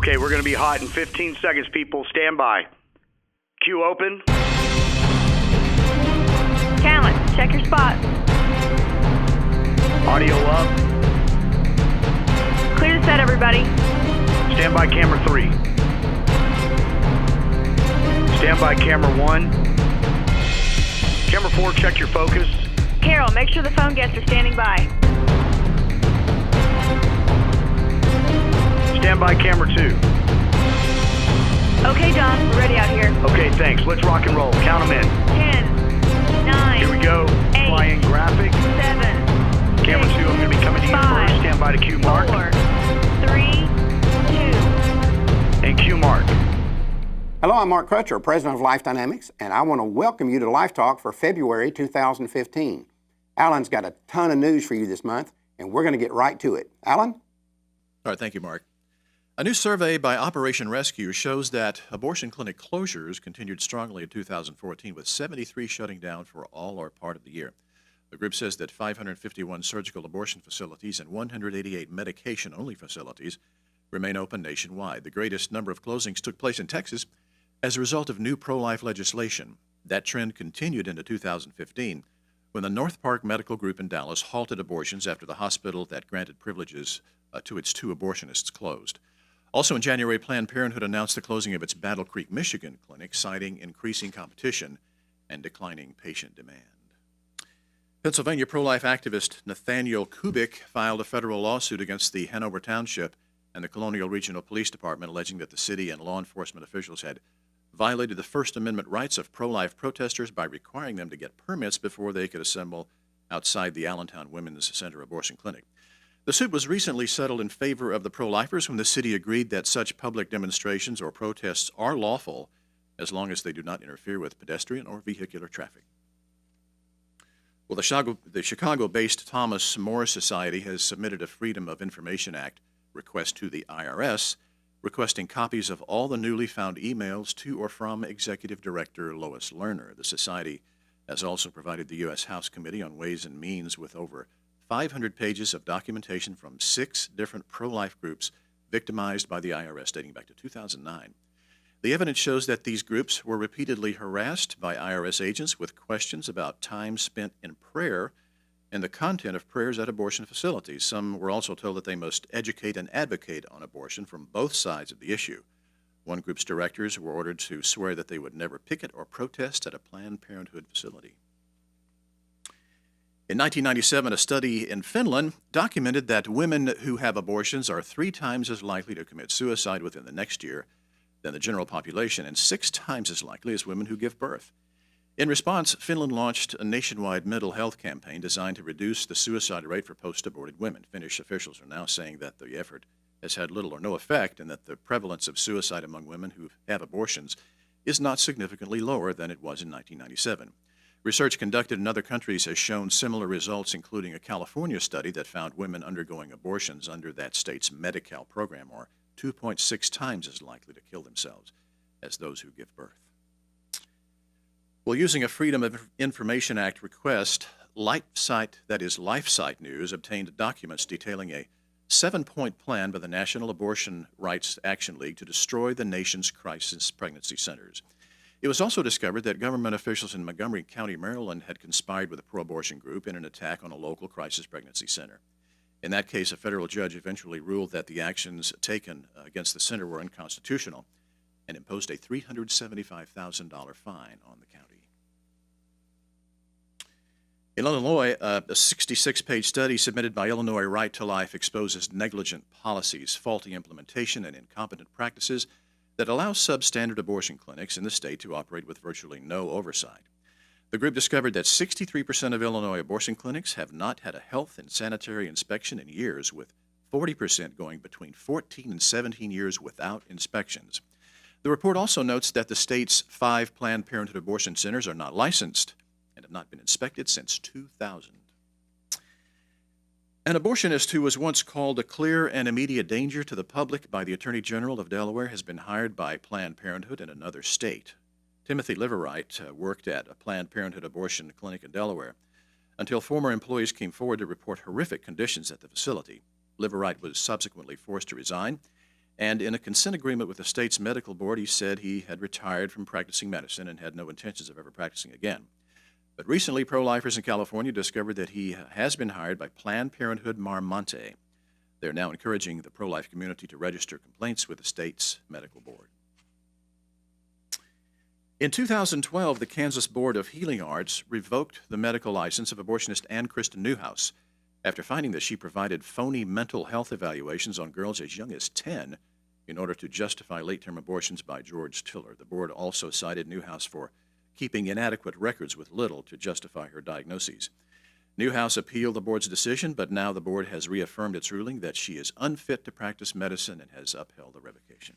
Okay, we're going to be hot in 15 seconds, people. Stand by. Queue open. Talent, check your spot. Audio up. Clear the set, everybody. Stand by camera 3. Stand by camera 1. Camera 4, check your focus. Carol, make sure the phone guests are standing by. Stand by camera 2. Okay, Don, we're ready out here. Okay, thanks. Let's rock and roll. Count them in. 10, 9. Here we go. 8, Flying graphic. 7. Camera 2, I'm going to be coming to you 5, first. Stand by to cue mark. 4, 3, 2. And cue mark. Hello, I'm Mark Crutcher, President of Life Dynamics, and I want to welcome you to Life Talk for February 2015. Alan's got a ton of news for you this month, and we're going to get right to it. Alan? All right, thank you, Mark. A new survey by Operation Rescue shows that abortion clinic closures continued strongly in 2014, with 73 shutting down for all or part of the year. The group says that 551 surgical abortion facilities and 188 medication-only facilities remain open nationwide. The greatest number of closings took place in Texas as a result of new pro-life legislation. That trend continued into 2015 when the North Park Medical Group in Dallas halted abortions after the hospital that granted privileges to its 2 abortionists closed. Also in January, Planned Parenthood announced the closing of its Battle Creek, Michigan clinic, citing increasing competition and declining patient demand. Pennsylvania pro-life activist Nathaniel Kubik filed a federal lawsuit against the Hanover Township and the Colonial Regional Police Department, alleging that the city and law enforcement officials had violated the First Amendment rights of pro-life protesters by requiring them to get permits before they could assemble outside the Allentown Women's Center abortion clinic. The suit was recently settled in favor of the pro-lifers when the city agreed that such public demonstrations or protests are lawful as long as they do not interfere with pedestrian or vehicular traffic. Well, the Chicago-based Thomas More Society has submitted a Freedom of Information Act request to the IRS, requesting copies of all the newly found emails to or from Executive Director Lois Lerner. The Society has also provided the U.S. House Committee on Ways and Means with over 500 pages of documentation from 6 different pro-life groups victimized by the IRS dating back to 2009. The evidence shows that these groups were repeatedly harassed by IRS agents with questions about time spent in prayer and the content of prayers at abortion facilities. Some were also told that they must educate and advocate on abortion from both sides of the issue. One group's directors were ordered to swear that they would never picket or protest at a Planned Parenthood facility. In 1997, a study in Finland documented that women who have abortions are 3 times as likely to commit suicide within the next year than the general population, and 6 times as likely as women who give birth. In response, Finland launched a nationwide mental health campaign designed to reduce the suicide rate for post-aborted women. Finnish officials are now saying that the effort has had little or no effect and that the prevalence of suicide among women who have abortions is not significantly lower than it was in 1997. Research conducted in other countries has shown similar results, including a California study that found women undergoing abortions under that state's Medi-Cal program are 2.6 times as likely to kill themselves as those who give birth. Well, using a Freedom of Information Act request, LifeSite News obtained documents detailing a 7-point plan by the National Abortion Rights Action League to destroy the nation's crisis pregnancy centers. It was also discovered that government officials in Montgomery County, Maryland, had conspired with a pro-abortion group in an attack on a local crisis pregnancy center. In that case, a federal judge eventually ruled that the actions taken against the center were unconstitutional and imposed a $375,000 fine on the county. In Illinois, a 66-page study submitted by Illinois Right to Life exposes negligent policies, faulty implementation, and incompetent practices that allow substandard abortion clinics in the state to operate with virtually no oversight. The group discovered that 63% of Illinois abortion clinics have not had a health and sanitary inspection in years, with 40% going between 14 and 17 years without inspections. The report also notes that the state's 5 Planned Parenthood abortion centers are not licensed and have not been inspected since 2000. An abortionist who was once called a clear and immediate danger to the public by the Attorney General of Delaware has been hired by Planned Parenthood in another state. Timothy Liverite worked at a Planned Parenthood abortion clinic in Delaware until former employees came forward to report horrific conditions at the facility. Liverite was subsequently forced to resign And in a consent agreement with the state's medical board, he said he had retired from practicing medicine and had no intentions of ever practicing again. But recently, pro-lifers in California discovered that he has been hired by Planned Parenthood Marmonte. They're now encouraging the pro-life community to register complaints with the state's medical board. In 2012, the Kansas Board of Healing Arts revoked the medical license of abortionist Ann Kristen Newhouse after finding that she provided phony mental health evaluations on girls as young as 10 in order to justify late-term abortions by George Tiller. The board also cited Newhouse for keeping inadequate records with little to justify her diagnoses. Newhouse appealed the board's decision, but now the board has reaffirmed its ruling that she is unfit to practice medicine and has upheld the revocation.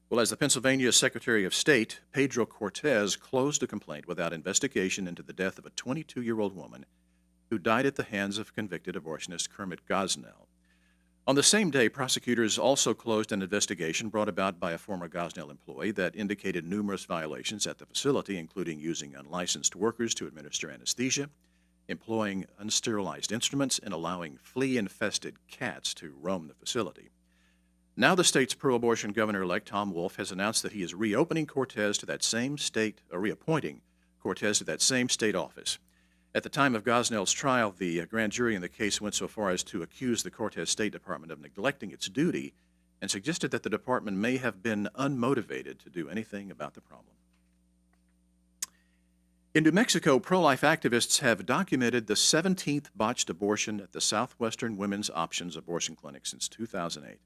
Well, as the Pennsylvania Secretary of State, Pedro Cortez closed a complaint without investigation into the death of a 22-year-old woman who died at the hands of convicted abortionist Kermit Gosnell. On the same day, prosecutors also closed an investigation brought about by a former Gosnell employee that indicated numerous violations at the facility, including using unlicensed workers to administer anesthesia, employing unsterilized instruments, and allowing flea-infested cats to roam the facility. Now the state's pro-abortion governor-elect Tom Wolf has announced that he is reappointing Cortez to that same state office. At the time of Gosnell's trial, the grand jury in the case went so far as to accuse the Cortez State Department of neglecting its duty and suggested that the department may have been unmotivated to do anything about the problem. In New Mexico, pro-life activists have documented the 17th botched abortion at the Southwestern Women's Options Abortion Clinic since 2008.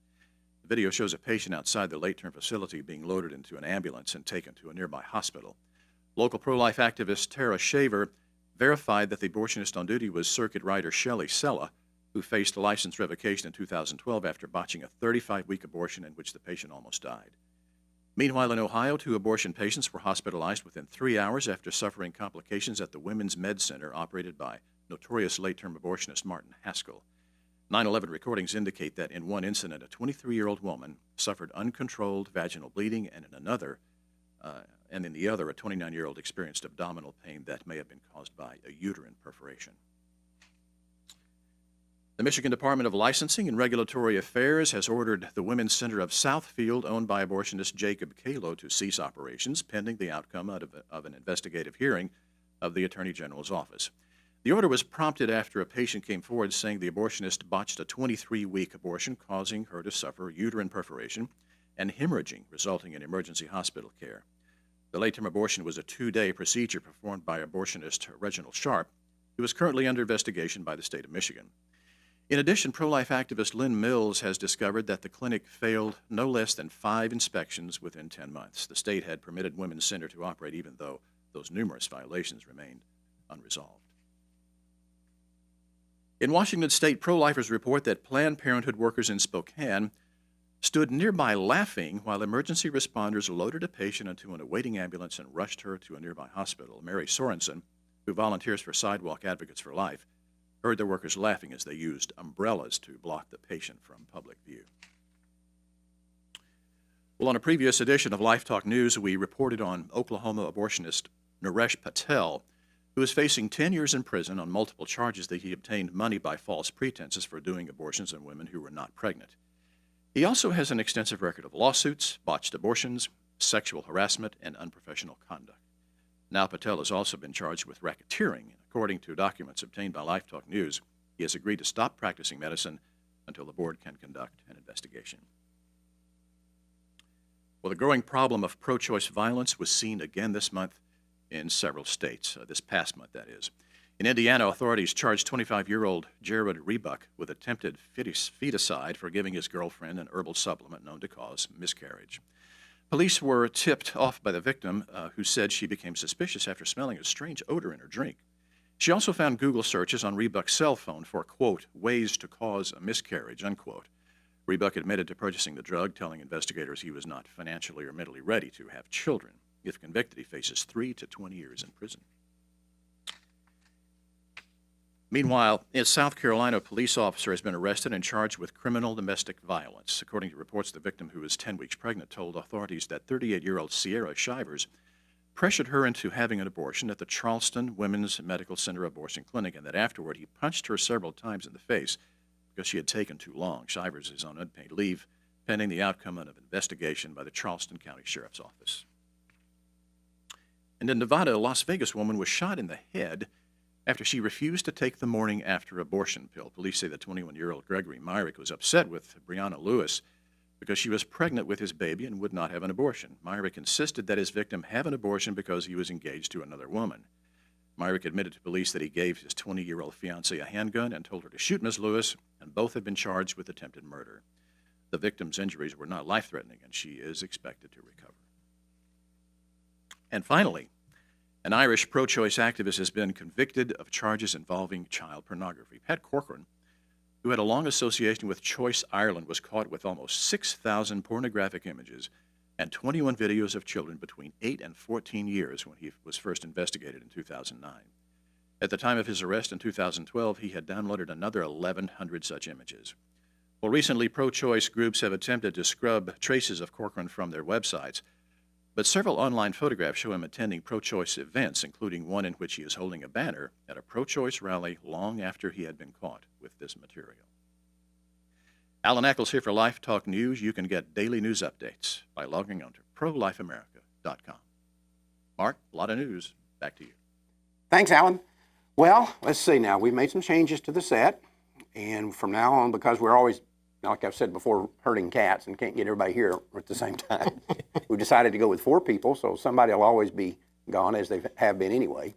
The video shows a patient outside the late-term facility being loaded into an ambulance and taken to a nearby hospital. Local pro-life activist Tara Shaver verified that the abortionist on duty was circuit rider Shelley Sella, who faced license revocation in 2012 after botching a 35-week abortion in which the patient almost died. Meanwhile, in Ohio, 2 abortion patients were hospitalized within 3 hours after suffering complications at the Women's Med Center operated by notorious late-term abortionist Martin Haskell. 9/11 recordings indicate that in one incident, a 23-year-old woman suffered uncontrolled vaginal bleeding, and in the other, a 29-year-old experienced abdominal pain that may have been caused by a uterine perforation. The Michigan Department of Licensing and Regulatory Affairs has ordered the Women's Center of Southfield, owned by abortionist Jacob Kalo, to cease operations pending the outcome of an investigative hearing of the Attorney General's office. The order was prompted after a patient came forward saying the abortionist botched a 23-week abortion, causing her to suffer uterine perforation and hemorrhaging, resulting in emergency hospital care. The late-term abortion was a 2-day procedure performed by abortionist Reginald Sharp, who is currently under investigation by the state of Michigan. In addition, pro-life activist Lynn Mills has discovered that the clinic failed no less than 5 inspections within 10 months. The state had permitted Women's Center to operate even though those numerous violations remained unresolved. In Washington State, pro-lifers report that Planned Parenthood workers in Spokane stood nearby laughing while emergency responders loaded a patient into an awaiting ambulance and rushed her to a nearby hospital. Mary Sorensen, who volunteers for Sidewalk Advocates for Life, heard the workers laughing as they used umbrellas to block the patient from public view. Well, on a previous edition of Life Talk News, we reported on Oklahoma abortionist Naresh Patel, who is facing 10 years in prison on multiple charges that he obtained money by false pretenses for doing abortions on women who were not pregnant. He also has an extensive record of lawsuits, botched abortions, sexual harassment, and unprofessional conduct. Now Patel has also been charged with racketeering. According to documents obtained by Life Talk News, he has agreed to stop practicing medicine until the board can conduct an investigation. Well, the growing problem of pro-choice violence was seen again this month in several states, this past month, that is. In Indiana, authorities charged 25-year-old Jared Rebuck with attempted feticide for giving his girlfriend an herbal supplement known to cause miscarriage. Police were tipped off by the victim, who said she became suspicious after smelling a strange odor in her drink. She also found Google searches on Rebuck's cell phone for, quote, ways to cause a miscarriage, unquote. Rebuck admitted to purchasing the drug, telling investigators he was not financially or mentally ready to have children. If convicted, he faces 3 to 20 years in prison. Meanwhile, in South Carolina, a police officer has been arrested and charged with criminal domestic violence. According to reports, the victim, who is 10 weeks pregnant, told authorities that 38-year-old Sierra Shivers pressured her into having an abortion at the Charleston Women's Medical Center Abortion Clinic, and that afterward he punched her several times in the face because she had taken too long. Shivers is on unpaid leave pending the outcome of an investigation by the Charleston County Sheriff's Office. And in Nevada, a Las Vegas woman was shot in the head after she refused to take the morning after abortion pill. Police say the 21-year-old Gregory Myrick was upset with Breonna Lewis because she was pregnant with his baby and would not have an abortion. Myrick insisted that his victim have an abortion because he was engaged to another woman. Myrick admitted to police that he gave his 20-year-old fiancée a handgun and told her to shoot Ms. Lewis, and both have been charged with attempted murder. The victim's injuries were not life-threatening, and she is expected to recover. And finally, an Irish pro-choice activist has been convicted of charges involving child pornography. Pat Corcoran, who had a long association with Choice Ireland, was caught with almost 6,000 pornographic images and 21 videos of children between 8 and 14 years when he was first investigated in 2009. At the time of his arrest in 2012, he had downloaded another 1,100 such images. Well, recently, pro-choice groups have attempted to scrub traces of Corcoran from their websites, but several online photographs show him attending pro-choice events, including one in which he is holding a banner at a pro-choice rally long after he had been caught with this material. Alan Ackles here for Life Talk News. You can get daily news updates by logging on to prolifeamerica.com. Mark, a lot of news. Back to you. Thanks, Alan. Well, let's see now. We've made some changes to the set, and from now on, because we're always, like I've said before, herding cats and can't get everybody here at the same time, we decided to go with 4 people, so somebody will always be gone, as they have been anyway.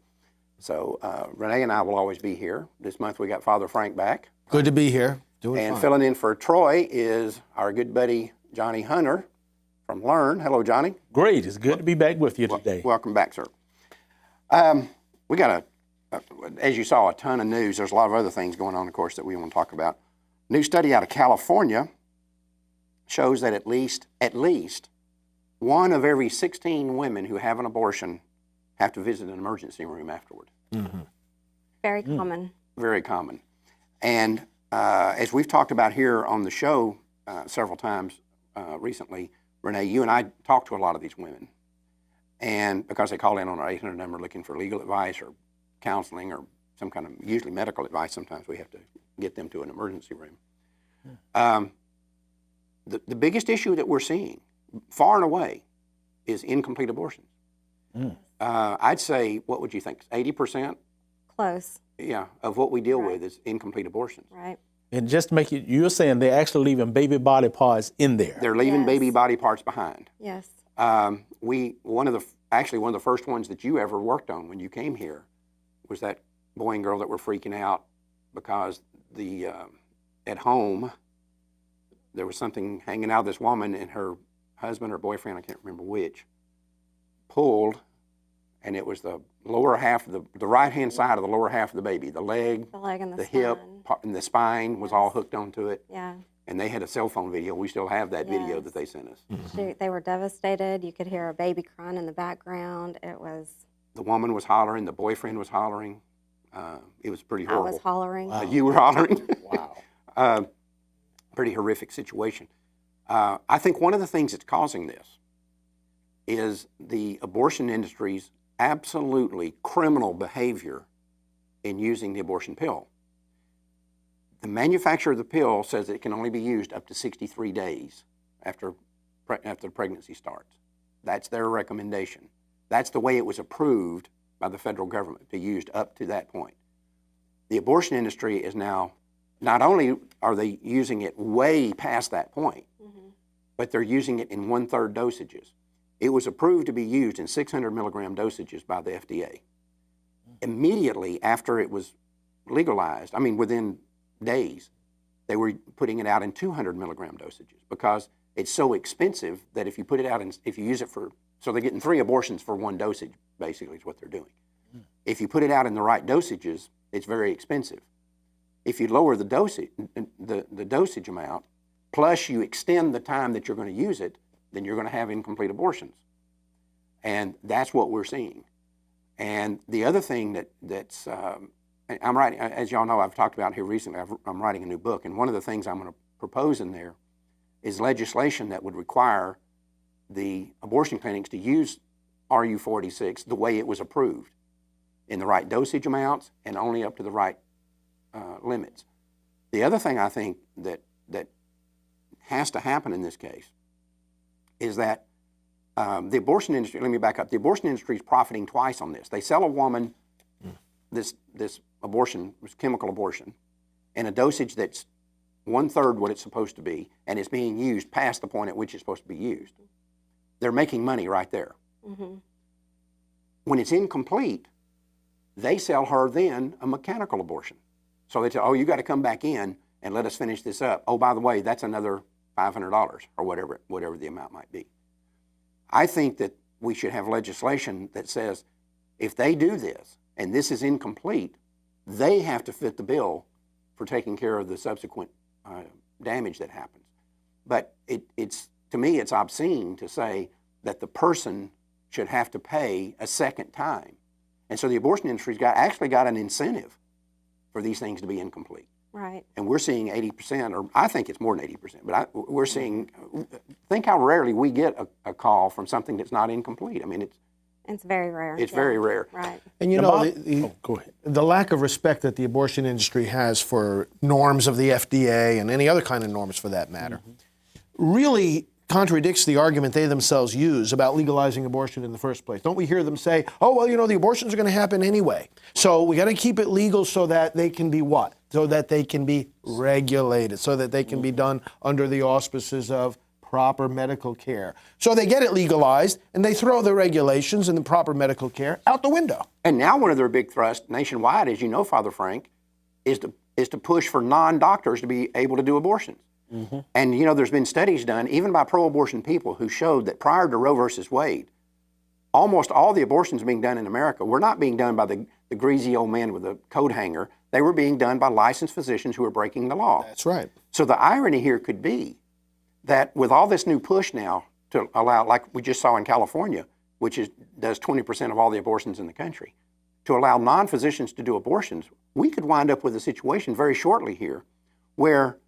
So Renee and I will always be here. This month we got Father Frank back. Good to be here. Doing And fine. filling in for Troy is our good buddy Johnny Hunter from Learn. Hello, Johnny. Great. It's good to be back with you today. Welcome back, sir. We got as you saw, a ton of news. There's a lot of other things going on, of course, that we want to talk about. New study out of California shows that at least 1 of every 16 women who have an abortion have to visit an emergency room afterward. Mm-hmm. Very common. Very common. And as we've talked about here on the show several times recently, Renee, you and I talk to a lot of these women. And because they call in on our 800 number looking for legal advice or counseling or some kind of, usually medical advice, sometimes we have to get them to an emergency room. The biggest issue that we're seeing, far and away, is incomplete abortions. I'd say, what would you think, 80%? Close. Yeah, of what we deal Right. with is incomplete abortions. Right. And just to make it, you're saying they're actually leaving baby body parts in there. They're leaving Yes. baby body parts behind. Yes. One of the first ones that you ever worked on when you came here was that boy and girl that were freaking out because at home there was something hanging out of this woman, and her husband or boyfriend, I can't remember which, pulled, and it was the lower half of the right-hand side of the lower half of the baby, the leg, The leg and the the spine. hip, and the spine was all hooked onto it. Yeah. And they had a cell phone video. We still have that video Yes. that they sent us. They were devastated. You could hear a baby crying in the background. It was, The woman was hollering. The boyfriend was hollering. It was pretty I horrible. was hollering. Wow. You were hollering. Wow. Pretty horrific situation. I think one of the things that's causing this is the abortion industry's absolutely criminal behavior in using the abortion pill. The manufacturer of the pill says it can only be used up to 63 days after the pregnancy starts. That's their recommendation. That's the way it was approved by the federal government, to use up to that point. The abortion industry is now, not only are they using it way past that point, but they're using it in 1/3 dosages. It was approved to be used in 600 milligram dosages by the FDA. Immediately after it was legalized, within days, they were putting it out in 200 milligram dosages because it's so expensive that if you put it out and if you use it so they're getting 3 abortions for 1 dosage, basically is what they're doing. If you put it out in the right dosages, it's very expensive. If you lower the dosage amount, plus you extend the time that you're going to use it, then you're going to have incomplete abortions. And that's what we're seeing. And the other thing that's I'm writing, as y'all know, I've talked about here recently, I'm writing a new book, and one of the things I'm going to propose in there is legislation that would require the abortion clinics to use RU46 the way it was approved, in the right dosage amounts and only up to the right limits. The other thing I think that has to happen in this case is that the abortion industry, let me back up, the abortion industry is profiting twice on this. They sell a woman this abortion, this chemical abortion, in a dosage that's 1/3 what it's supposed to be, and it's being used past the point at which it's supposed to be used. They're making money right there. Mm-hmm. When it's incomplete, they sell her then a mechanical abortion. So they say, oh, you got to come back in and let us finish this up. Oh, by the way, that's another $500 or whatever the amount might be. I think that we should have legislation that says if they do this and this is incomplete, they have to fit the bill for taking care of the subsequent damage that happens. But it's to me, it's obscene to say that the person should have to pay a second time. And so the abortion industry's actually got an incentive for these things to be incomplete. Right. And we're seeing 80%, or I think it's more than 80%, but we're seeing, think how rarely we get a call from something that's not incomplete. I mean, It's very rare. it's very rare. Right. And you know, go ahead. the lack of respect that the abortion industry has for norms of the FDA and any other kind of norms for that matter really contradicts the argument they themselves use about legalizing abortion in the first place. Don't we hear them say, oh, well, you know, the abortions are going to happen anyway. So we got to keep it legal so that they can be what? So that they can be regulated, so that they can be done under the auspices of proper medical care. So they get it legalized and they throw the regulations and the proper medical care out the window. And now one of their big thrusts nationwide, as you know, Father Frank, is to push for non-doctors to be able to do abortions. Mm-hmm. And, you know, there's been studies done, even by pro-abortion people, who showed that prior to Roe versus Wade, almost all the abortions being done in America were not being done by the greasy old man with a coat hanger. They were being done by licensed physicians who were breaking the law. That's right. So the irony here could be that with all this new push now to allow, like we just saw in California, which does 20% of all the abortions in the country, to allow non-physicians to do abortions, we could wind up with a situation very shortly here where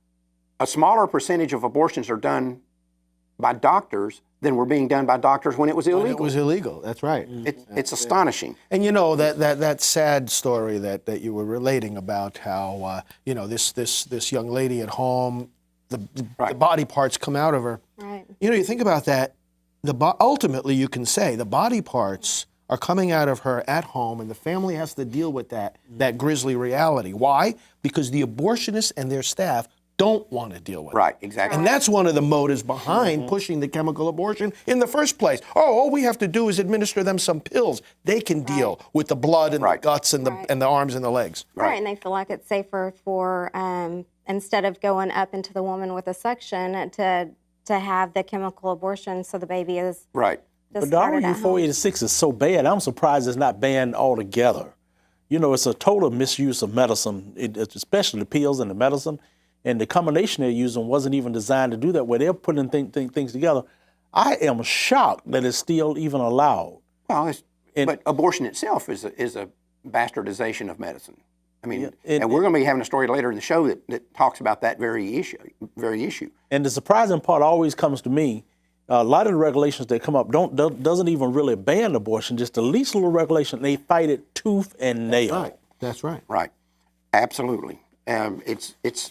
a smaller percentage of abortions are done by doctors than were being done by doctors when it was illegal. When it was illegal, that's right. It's astonishing. And you know, that sad story that you were relating about how, you know, this young lady at home, the body parts come out of her. Right. You know, you think about that, ultimately you can say the body parts are coming out of her at home and the family has to deal with that grisly reality. Why? Because the abortionists and their staff don't want to deal with it. Right, exactly. And that's one of the motives behind pushing the chemical abortion in the first place. Oh, all we have to do is administer them some pills. They can deal with the blood and the guts and the arms and the legs. Right, and they feel like it's safer for, instead of going up into the woman with a suction, to have the chemical abortion so the baby is Right. But the RU-486 is so bad, I'm surprised it's not banned altogether. You know, it's a total misuse of medicine, especially the pills and the medicine. And the combination they're using wasn't even designed to do that, where they're putting things together. I am shocked that it's still even allowed. Well, but abortion itself is a bastardization of medicine. I mean, and we're going to be having a story later in the show that talks about that very issue. And the surprising part always comes to me. A lot of the regulations that come up doesn't even really ban abortion. Just the least little regulation, they fight it tooth and nail. Right. That's right. Right. Absolutely. It's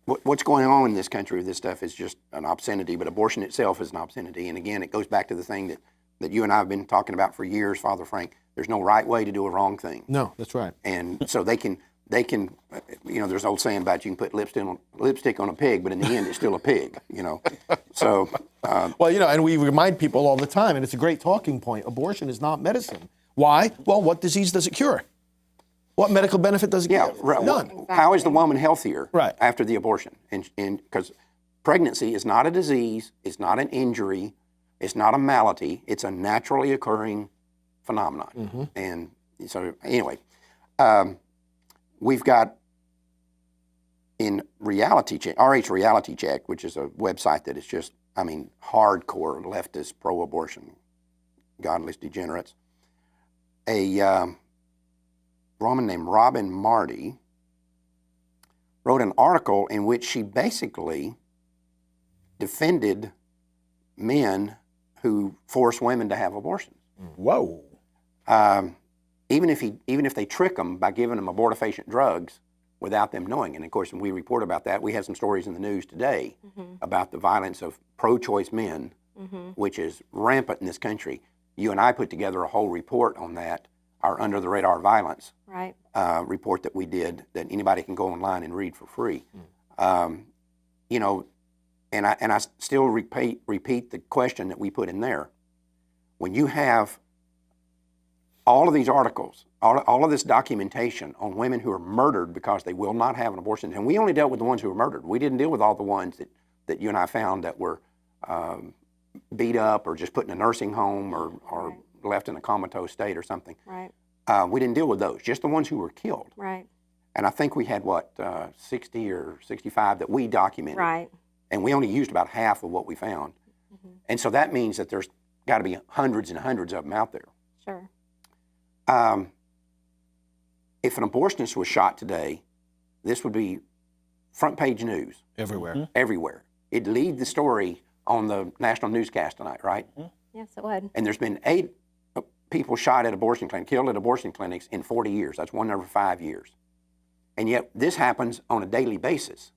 what's going on in this country with this stuff is just an obscenity, but abortion itself is an obscenity. And again, it goes back to the thing that you and I have been talking about for years, Father Frank. There's no right way to do a wrong thing. No, that's right. And so they can, you know, there's an old saying about you can put lipstick on a pig, but in the end, it's still a pig, you know. So. Well, you know, and we remind people all the time, and it's a great talking point, abortion is not medicine. Why? Well, what disease does it cure? What medical benefit does it give? Right. None. Exactly. How is the woman healthier after the abortion? And because pregnancy is not a disease, it's not an injury, it's not a malady, it's a naturally occurring phenomenon. Mm-hmm. And so anyway, we've got in Reality Check, RH Reality Check, which is a website that is just, I mean, hardcore leftist pro-abortion, godless degenerates. A woman named Robin Marty wrote an article in which she basically defended men who force women to have abortions. Whoa. Even if they trick them by giving them abortifacient drugs, without them knowing. And of course, when we report about that, we had some stories in the news today about the violence of pro-choice men, which is rampant in this country. You and I put together a whole report on that, our Under the Radar Violence Right. report that we did, that anybody can go online and read for free. You know, and I still repeat the question that we put in there. When you have all of these articles, all of this documentation on women who are murdered because they will not have an abortion, and we only dealt with the ones who were murdered. We didn't deal with all the ones that you and I found that were beat up or just put in a nursing home or left in a comatose state or something. Right. We didn't deal with those, just the ones who were killed. Right. And I think we had, 60 or 65 that we documented. Right. And we only used about half of what we found. And so that means that there's got to be hundreds and hundreds of them out there. Sure. If an abortionist was shot today, this would be front page news Everywhere. everywhere. It'd lead the story on the national newscast tonight, right? Yes, it would. And there's been 8 people shot at abortion clinics, killed at abortion clinics in 40 years. That's one every 5 years. And yet this happens on a daily basis.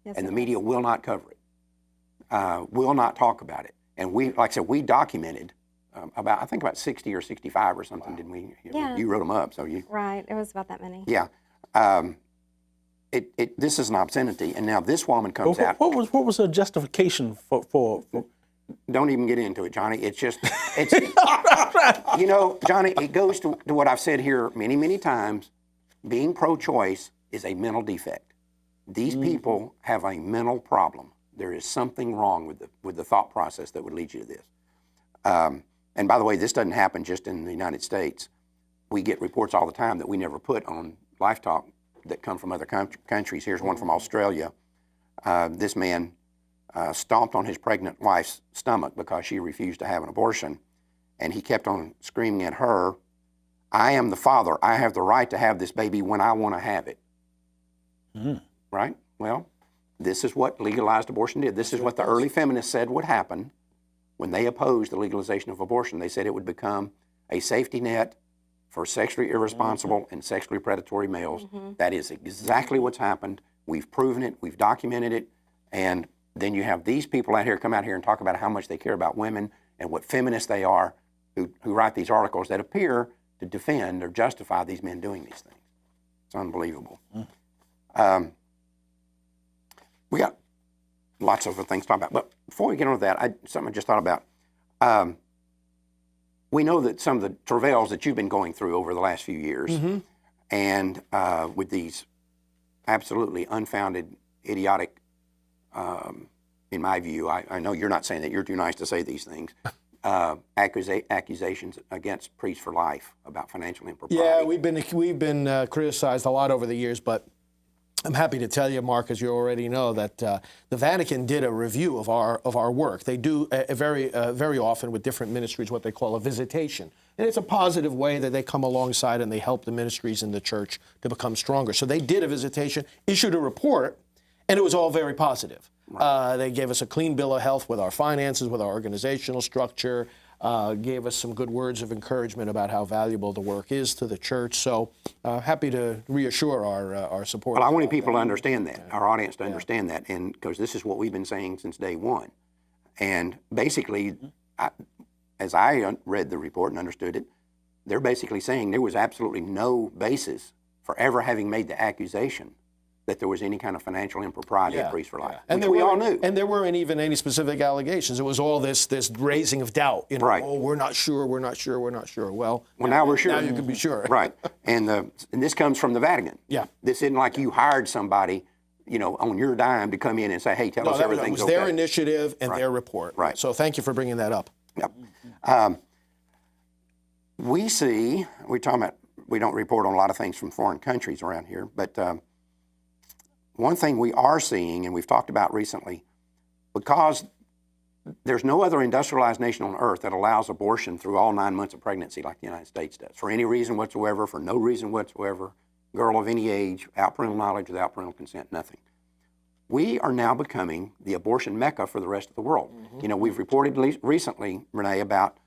Yes, And it the media will not cover it, will not talk about it. And we, like I said, we documented I think about 60 or 65 or something, didn't we? Yeah. You wrote them up, so you. Right. It was about that many. Yeah. This is an obscenity, and now this woman comes Well, out. what was her justification for Don't even get into it, Johnny. It's just, you know, Johnny, it goes to what I've said here many, many times. Being pro-choice is a mental defect. These people have a mental problem. There is something wrong with the thought process that would lead you to this. And by the way, this doesn't happen just in the United States. We get reports all the time that we never put on Life Talk that come from other countries. Here's one from Australia. This man stomped on his pregnant wife's stomach because she refused to have an abortion. And he kept on screaming at her, "I am the father. I have the right to have this baby when I want to have it." Right? Well, this is what legalized abortion did. This is what the early feminists said would happen when they opposed the legalization of abortion. They said it would become a safety net for sexually irresponsible and sexually predatory males. That is exactly what's happened. We've proven it. We've documented it. And then you have these people out here come out here and talk about how much they care about women and what feminists they are who write these articles that appear to defend or justify these men doing these things. It's unbelievable. We got lots of other things to talk about. But before we get on to that, something I just thought about. We know that some of the travails that you've been going through over the last few years, and with these absolutely unfounded, idiotic, in my view, I know you're not saying that, you're too nice to say these things, accusations against Priests for Life about financial impropriety. Yeah, we've been criticized a lot over the years, but I'm happy to tell you, Mark, as you already know, that the Vatican did a review of our work. They do very often with different ministries what they call a visitation. And it's a positive way that they come alongside and they help the ministries in the church to become stronger. So they did a visitation, issued a report, and it was all very positive. Right. They gave us a clean bill of health with our finances, with our organizational structure, gave us some good words of encouragement about how valuable the work is to the church. So happy to reassure our support. Well, I wanted people to understand that, our audience to understand that, and because this is what we've been saying since day one. And basically, as I read the report and understood it, they're basically saying there was absolutely no basis for ever having made the accusation that there was any kind of financial impropriety at Priests for Life, which we all knew. And there weren't even any specific allegations. It was all this raising of doubt. You know, right. Oh, we're not sure, we're not sure, we're not sure. Well, now we're sure. Now you can be sure. Right. And this comes from the Vatican. Yeah. This isn't like you hired somebody, you know, on your dime to come in and say, hey, tell us everything's okay. It was their initiative and their report. Right. So thank you for bringing that up. Yep. We're talking about, we don't report on a lot of things from foreign countries around here, but one thing we are seeing, and we've talked about recently, because there's no other industrialized nation on earth that allows abortion through all 9 months of pregnancy like the United States does, for any reason whatsoever, for no reason whatsoever, girl of any age, without parental knowledge, without parental consent, nothing. We are now becoming the abortion mecca for the rest of the world. You know, we've reported recently, Renee, about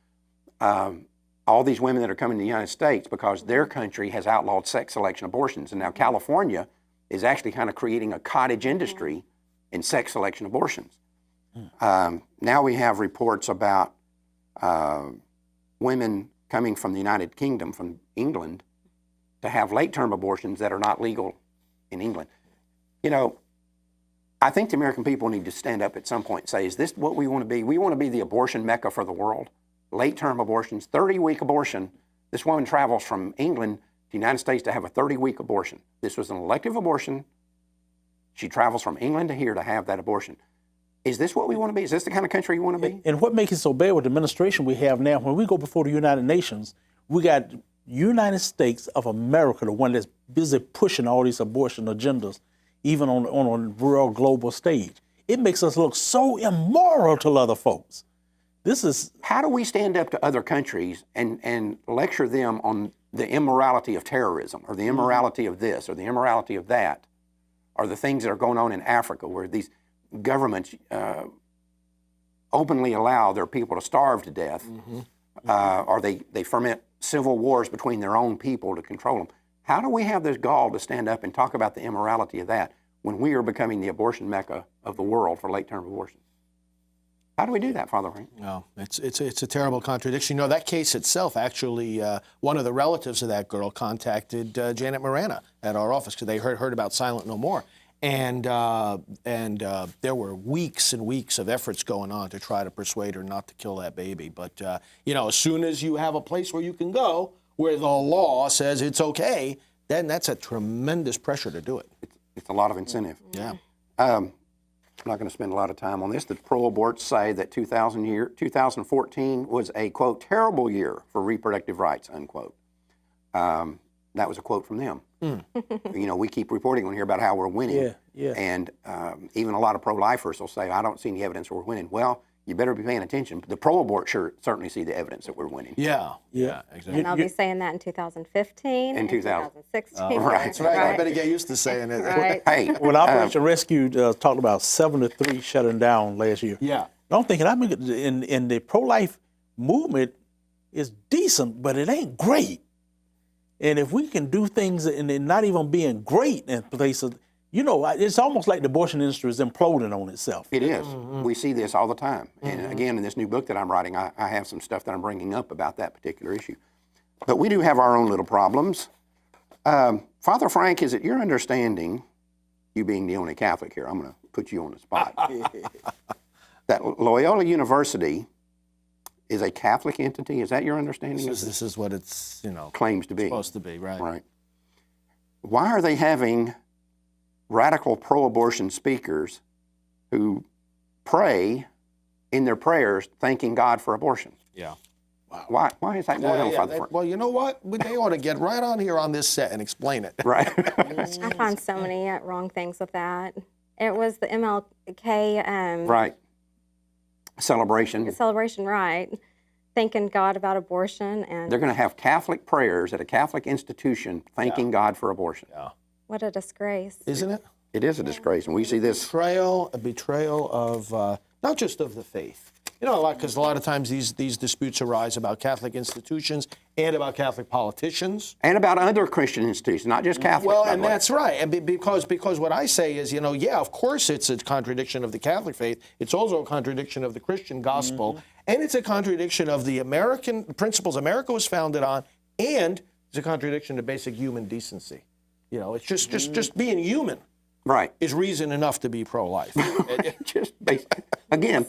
all these women that are coming to the United States because their country has outlawed sex selection abortions. And now California is actually kind of creating a cottage industry in sex selection abortions. Now we have reports about women coming from the United Kingdom, from England, to have late-term abortions that are not legal in England. You know, I think the American people need to stand up at some point and say, is this what we want to be? We want to be the abortion mecca for the world. Late-term abortions, 30-week abortion. This woman travels from England to the United States to have a 30-week abortion. This was an elective abortion. She travels from England to here to have that abortion. Is this what we want to be? Is this the kind of country you want to be? And what makes it so bad with the administration we have now, when we go before the United Nations, we got United States of America, the one that's busy pushing all these abortion agendas, even on a real global stage. It makes us look so immoral to other folks. This is... How do we stand up to other countries and lecture them on the immorality of terrorism, or the immorality of this, or the immorality of that, or the things that are going on in Africa where these governments openly allow their people to starve to death, or they ferment civil wars between their own people to control them? How do we have this gall to stand up and talk about the immorality of that when we are becoming the abortion mecca of the world for late-term abortion? How do we do that, Father Frank? No, it's a terrible contradiction. You know, that case itself, actually, one of the relatives of that girl contacted Janet Morana at our office because they heard about Silent No More. And there were weeks and weeks of efforts going on to try to persuade her not to kill that baby. But, you know, as soon as you have a place where you can go, where the law says it's okay, then that's a tremendous pressure to do it. It's a lot of incentive. Yeah. I'm not going to spend a lot of time on this. The pro-aborts say that 2014 was a, quote, terrible year for reproductive rights, unquote. That was a quote from them. You know, we keep reporting on here about how we're winning. Yeah. And even a lot of pro-lifers will say, I don't see any evidence that we're winning. Well, you better be paying attention. The pro-abort certainly see the evidence that we're winning. Yeah, exactly. And I'll be saying that in 2015 and 2016. Right. That's right. I better get used to saying it. Right. Hey, When Operation Rescue talked about 73 shutting down last year. Yeah. I'm thinking, in the pro-life movement is decent, but it ain't great. And if we can do things and they're not even being great in places, you know, it's almost like the abortion industry is imploding on itself. it is. We see this all the time. And again, in this new book that I'm writing, I have some stuff that I'm bringing up about that particular issue. But we do have our own little problems. Father Frank, is it your understanding, you being the only Catholic here, I'm going to put you on the spot, that Loyola University is a Catholic entity? Is that your understanding? This is what it's, you know, Claims to be. supposed to be, right? Right. Why are they having radical pro-abortion speakers who pray in their prayers thanking God for abortion? Yeah. Why is that going on, Father Frank? Well, you know what? They ought to get right on here on this set and explain it. Right. I find so many wrong things with that. It was the MLK Right. Celebration. celebration, right? Thanking God about abortion, and They're going to have Catholic prayers at a Catholic institution thanking God for abortion. Yeah. what a disgrace. Isn't it? It is a disgrace, and we see this. A betrayal of not just of the faith. You know, because a lot of times these disputes arise about Catholic institutions and about Catholic politicians. And about other Christian institutions, not just Catholic. Well, by and the way. that's right. And because what I say is, you know, yeah, of course it's a contradiction of the Catholic faith. It's also a contradiction of the Christian gospel. And it's a contradiction of the American principles America was founded on. And it's a contradiction to basic human decency. You know, it's just being human Right. is reason enough to be pro-life. Just basic. Again,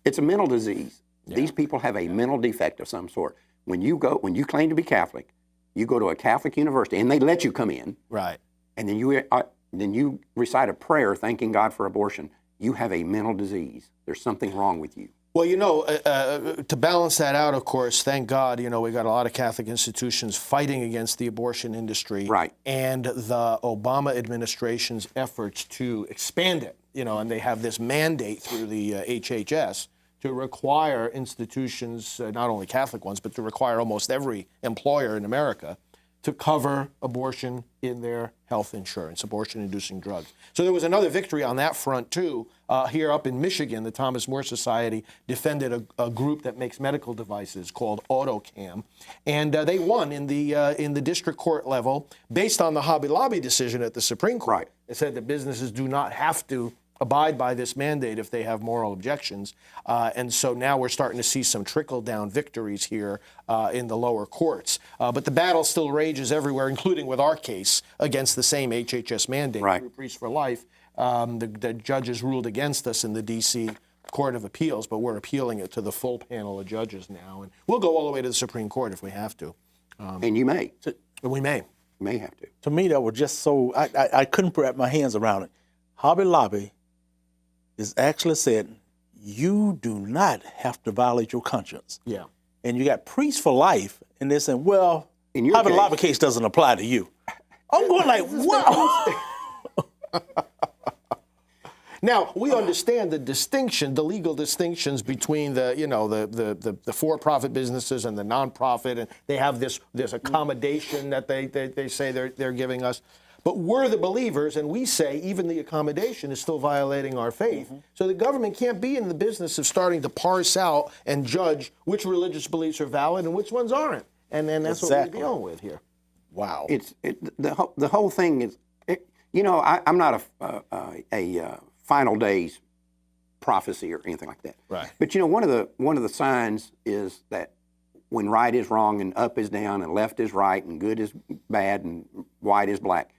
it's a mental disease. These people have a mental defect of some sort. When you claim to be Catholic, you go to a Catholic university and they let you come in, Right. and then you recite a prayer thanking God for abortion. You have a mental disease. There's something wrong with you. Well, you know, to balance that out, of course, thank God, you know, we got a lot of Catholic institutions fighting against the abortion industry. Right. And the Obama administration's efforts to expand it, you know, and they have this mandate through the HHS to require institutions, not only Catholic ones, but to require almost every employer in America to cover abortion in their health insurance, abortion-inducing drugs. So there was another victory on that front, too. Here up in Michigan, the Thomas More Society defended a group that makes medical devices called AutoCam, and they won in the district court level based on the Hobby Lobby decision at the Supreme Court. Right. It said that businesses do not have to abide by this mandate if they have moral objections. And so now we're starting to see some trickle-down victories here in the lower courts. But the battle still rages everywhere, including with our case against the same HHS mandate through Priests for Life. The judges ruled against us in the D.C. Court of Appeals, but we're appealing it to the full panel of judges now. And we'll go all the way to the Supreme Court if we have to. And you may. We may. You may have to. To me, that was just so, I couldn't wrap my hands around it. Hobby Lobby is actually said, you do not have to violate your conscience. Yeah. And you got Priests for Life, and they're saying, well, In your Hobby case- Lobby case doesn't apply to you. I'm going like, wow. Now, we understand the distinction, the legal distinctions between the for-profit businesses and the nonprofit, and they have this accommodation that they say they're giving us. But we're the believers, and we say even the accommodation is still violating our faith. So the government can't be in the business of starting to parse out and judge which religious beliefs are valid and which ones aren't. And then that's what we're dealing with here. Wow. The whole thing is, I'm not a final days prophecy or anything like that. Right. But one of the signs is that when right is wrong and up is down and left is right and good is bad and white is black,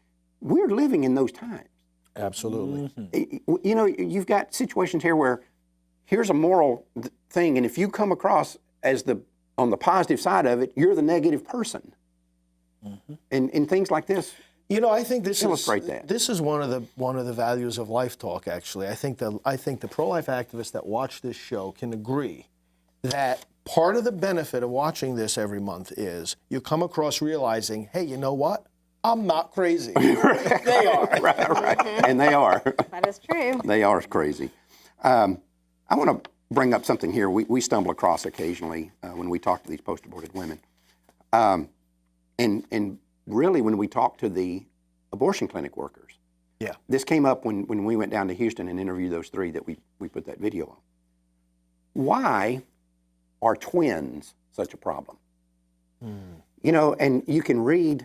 we're living in those times. Absolutely. You've got situations here where here's a moral thing, and if you come across as on the positive side of it, you're the negative person. And things like this. I think this illustrate that. This is one of the values of Life Talk. Actually, I think the pro-life activists that watch this show can agree that part of the benefit of watching this every month is you come across realizing, hey, you know what? I'm not crazy. They are. Right. And they are. That is true. They are crazy. I want to bring up something here we stumble across occasionally when we talk to these post-aborted women. And really when we talk to the abortion clinic workers. Yeah. This came up when we went down to Houston and interviewed those three that we put that video on. Why are twins such a problem? And you can read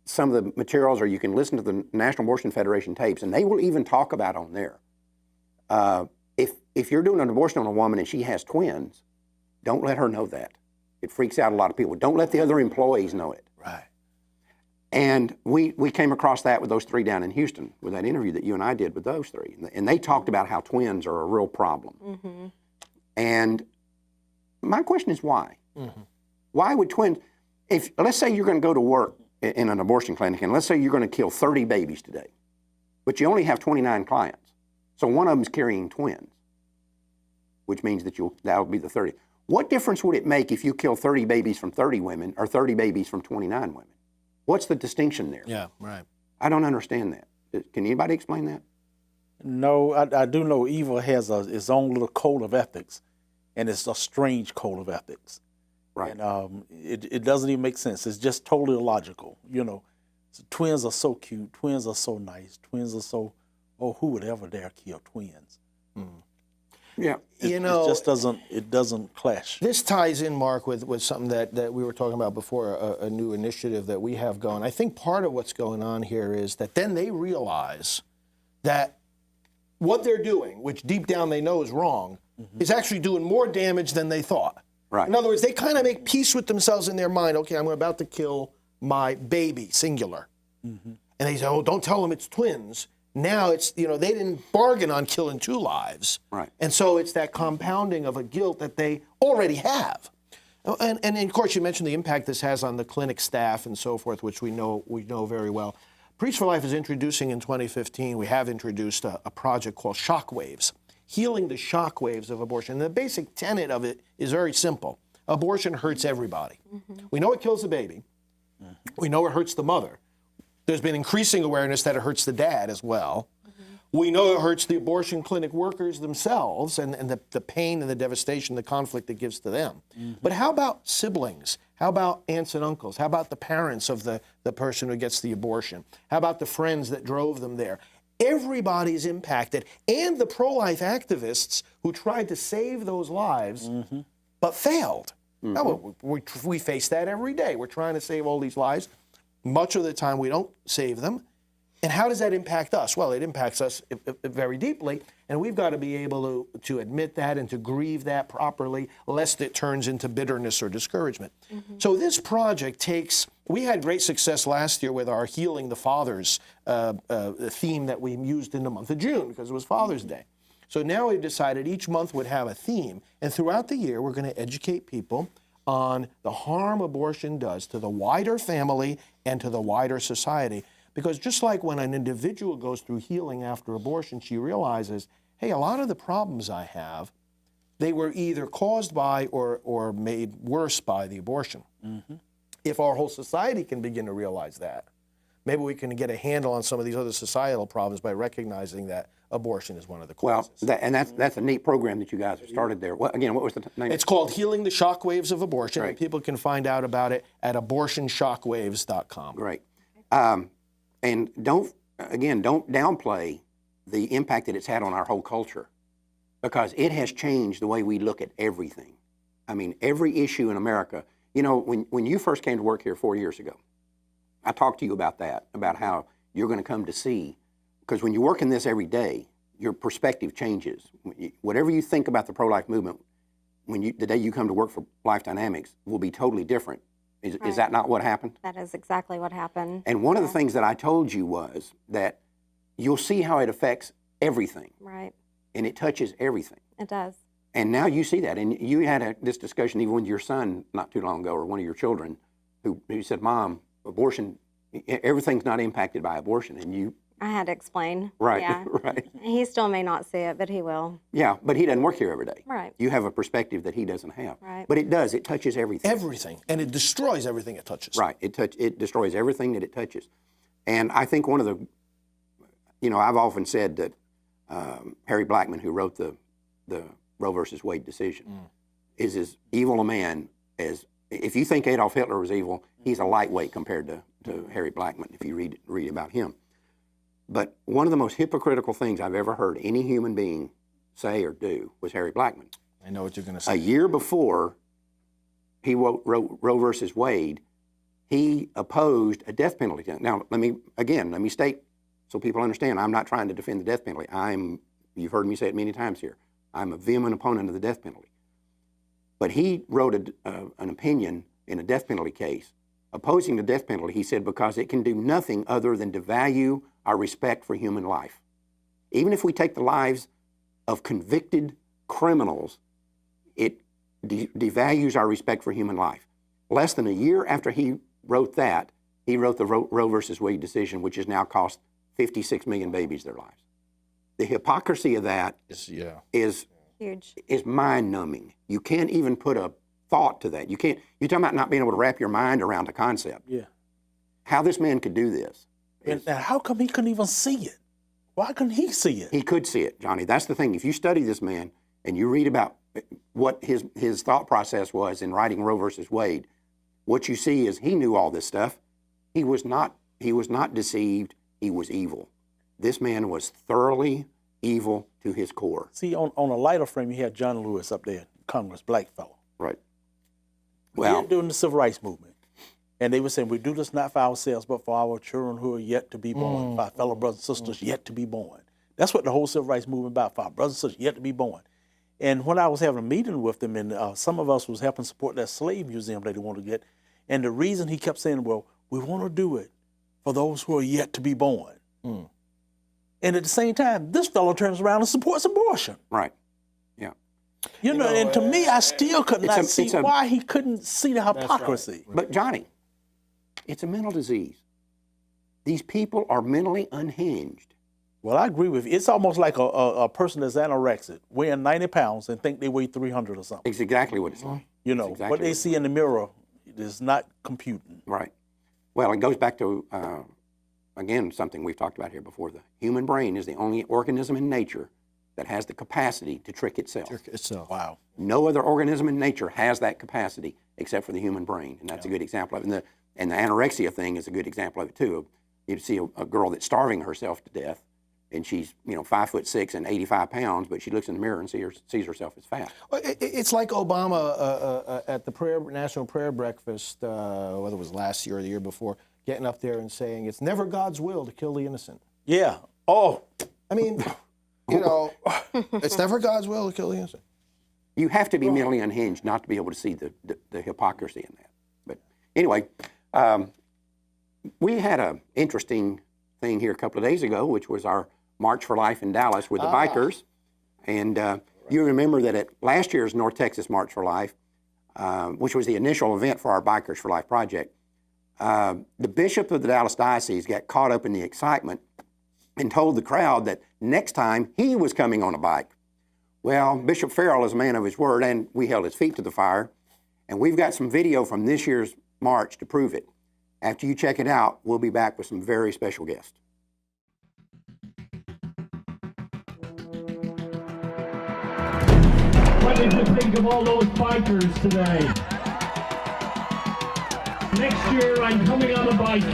some of the materials or you can listen to the National Abortion Federation tapes, and they will even talk about on there. If you're doing an abortion on a woman and she has twins, don't let her know that. It freaks out a lot of people. Don't let the other employees know it. Right. And we came across that with those three down in Houston with that interview that you and I did with those three. And they talked about how twins are a real problem. And my question is why? Why would twins, let's say you're going to go to work in an abortion clinic, and let's say you're going to kill 30 babies today, but you only have 29 clients. So one of them's carrying twins, which means that'll be the 30. What difference would it make if you kill 30 babies from 30 women or 30 babies from 29 women? What's the distinction there? Yeah, right. I don't understand that. Can anybody explain that? No, I do know evil has its own little code of ethics, and it's a strange code of ethics. Right. And it doesn't even make sense. It's just totally illogical. Twins are so cute. Twins are so nice. Twins are so, who would ever dare kill twins? Yeah. It just doesn't clash. This ties in, Mark, with something that we were talking about before, a new initiative that we have going. I think part of what's going on here is that then they realize that what they're doing, which deep down they know is wrong, is actually doing more damage than they thought. Right. In other words, they kind of make peace with themselves in their mind. Okay, I'm about to kill my baby, singular. And they say, don't tell them it's twins. Now it's, they didn't bargain on killing two lives. Right. And so it's that compounding of a guilt that they already have. And of course, you mentioned the impact this has on the clinic staff and so forth, which we know very well. Priests for Life is introducing in 2015, we have introduced a project called Shockwaves, healing the shockwaves of abortion. And the basic tenet of it is very simple. Abortion hurts everybody. We know it kills the baby. We know it hurts the mother. There's been increasing awareness that it hurts the dad as well. We know it hurts the abortion clinic workers themselves and the pain and the devastation, the conflict it gives to them. But how about siblings? How about aunts and uncles? How about the parents of the person who gets the abortion? How about the friends that drove them there? Everybody's impacted, and the pro-life activists who tried to save those lives but failed. Now, we face that every day. We're trying to save all these lives. Much of the time we don't save them. And how does that impact us? Well, it impacts us very deeply, and we've got to be able to admit that and to grieve that properly, lest it turns into bitterness or discouragement. So this project we had great success last year with our Healing the Fathers theme that we used in the month of June because it was Father's Day. So now we've decided each month would have a theme, and throughout the year we're going to educate people on the harm abortion does to the wider family and to the wider society. Because just like when an individual goes through healing after abortion, she realizes, hey, a lot of the problems I have, they were either caused by or made worse by the abortion. If our whole society can begin to realize that, maybe we can get a handle on some of these other societal problems by recognizing that abortion is one of the causes. Well, that's a neat program that you guys have started there. What was the name? It's called Healing the Shockwaves of Abortion, Right. and people can find out about it at abortionshockwaves.com. Great. And don't downplay the impact that it's had on our whole culture, because it has changed the way we look at everything. I mean, every issue in America. You know, when you first came to work here 4 years ago, I talked to you about that, about how you're going to come to see, because when you work in this every day, your perspective changes. Whatever you think about the pro-life movement, the day you come to work for Life Dynamics will be totally different. Is that not what happened? That is exactly what happened. And one of the things that I told you was that you'll see how it affects everything. Right. And it touches everything. It does. And now you see that. And you had this discussion even with your son not too long ago, or one of your children, who said, Mom, abortion, everything's not impacted by abortion. And you... I had to explain. Right, Yeah. right. He still may not see it, but he will. Yeah, but he doesn't work here every day. Right. You have a perspective that he doesn't have. Right. But it does. It touches everything. Everything. And it destroys everything it touches. Right. It destroys everything that it touches. And I think one of the, I've often said that Harry Blackman, who wrote the Roe versus Wade decision, is as evil a man as, if you think Adolf Hitler was evil, he's a lightweight compared to Harry Blackman, if you read about him. But one of the most hypocritical things I've ever heard any human being say or do was Harry Blackman. I know what you're going to say. A year before he wrote Roe versus Wade, he opposed a death penalty. Now, let me state so people understand, I'm not trying to defend the death penalty. You've heard me say it many times here, I'm a vehement opponent of the death penalty. But he wrote an opinion in a death penalty case opposing the death penalty. He said, because it can do nothing other than devalue our respect for human life. Even if we take the lives of convicted criminals, it devalues our respect for human life. Less than a year after he wrote that, he wrote the Roe versus Wade decision, which has now cost 56 million babies their lives. The hypocrisy of that is huge. Is mind-numbing. You can't even put a thought to that. You're talking about not being able to wrap your mind around a concept. Yeah. How this man could do this. And how come he couldn't even see it? Why couldn't he see it? He could see it, Johnny. That's the thing. If you study this man and you read about what his thought process was in writing Roe versus Wade, what you see is he knew all this stuff. He was not deceived. He was evil. This man was thoroughly evil to his core. See, on a lighter frame, you had John Lewis up there, Congress, black fellow. Right. Well, during the civil rights movement. And they were saying, we do this not for ourselves, but for our children who are yet to be born, for our fellow brothers and sisters yet to be born. That's what the whole civil rights movement about, for our brothers and sisters yet to be born. And when I was having a meeting with them, and some of us was helping support that slave museum that they wanted to get, and the reason he kept saying, well, we want to do it for those who are yet to be born. And at the same time, this fellow turns around and supports abortion. Right. Yeah. You know, and to me, I still could not see why he couldn't see the hypocrisy. But Johnny, it's a mental disease. These people are mentally unhinged. Well, I agree with you. It's almost like a person that's anorexic, weighing 90 pounds and think they weigh 300 or something. It's exactly what it's like. You know, exactly what they see in the mirror is not computing. Right. Well, it goes back to again, something we've talked about here before. The human brain is the only organism in nature that has the capacity to trick itself. Wow. No other organism in nature has that capacity except for the human brain, and that's a good example of it. And the anorexia thing is a good example of it too. You see a girl that's starving herself to death, and she's 5'6" and 85 pounds, but she looks in the mirror and sees herself as fat. Well, it's like Obama at the National Prayer Breakfast, whether it was last year or the year before, getting up there and saying, it's never God's will to kill the innocent. Yeah. Oh. I mean, it's never God's will to kill the innocent. You have to be mentally unhinged not to be able to see the hypocrisy in that. But anyway, we had an interesting thing here a couple of days ago, which was our March for Life in Dallas with the bikers. And you remember that at last year's North Texas March for Life, which was the initial event for our Bikers for Life project, the bishop of the Dallas Diocese got caught up in the excitement and told the crowd that next time he was coming on a bike. Well, Bishop Farrell is a man of his word, and we held his feet to the fire. And we've got some video from this year's march to prove it. After you check it out, we'll be back with some very special guests. What did you think of all those bikers today? Next year, I'm coming on a bike.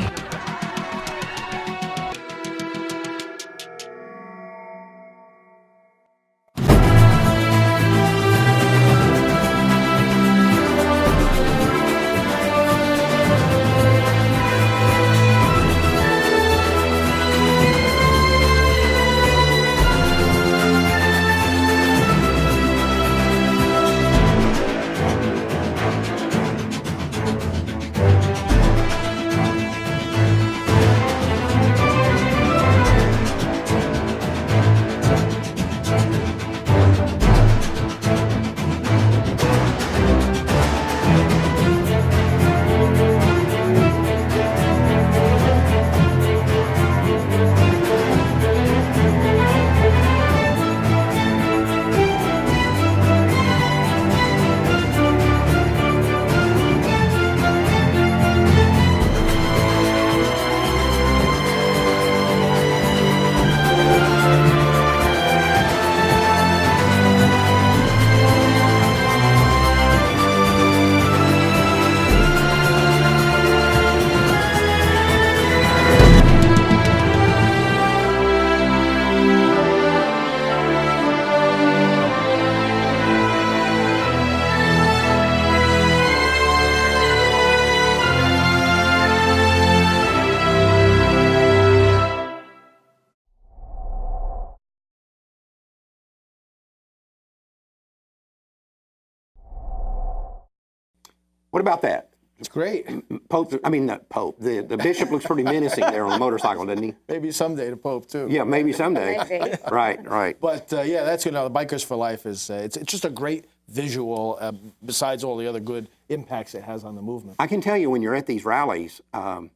What about that? It's great. The bishop looks pretty menacing there on the motorcycle, doesn't he? Maybe someday the Pope, too. Yeah, maybe someday. Maybe. Right. But that's the Bikers for Life is it's just a great visual. Besides all the other good impacts it has on the movement. I can tell you when you're at these rallies, Carol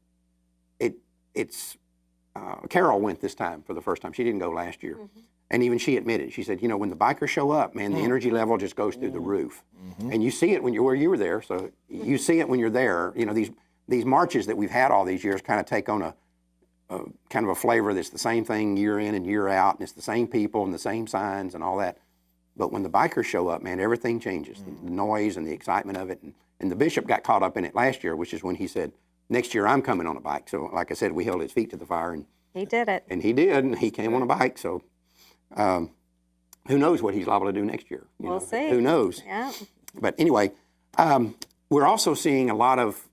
went this time for the first time. She didn't go last year. Mm-hmm. And even she admitted, she said, when the bikers show up, man, the energy level just goes through the roof. Mm-hmm. And you see it when you were there, so you see it when you're there. These marches that we've had all these years kind of take on a kind of a flavor that's the same thing year in and year out, and it's the same people and the same signs and all that. But when the bikers show up, man, everything changes. The noise and the excitement of it. And the bishop got caught up in it last year, which is when he said, next year I'm coming on a bike. So like I said, we held his feet to the fire. And He did it. And he did, and he came on a bike. So who knows what he's liable to do next year? We'll see. Who knows? Yeah. But anyway, we're also seeing a lot of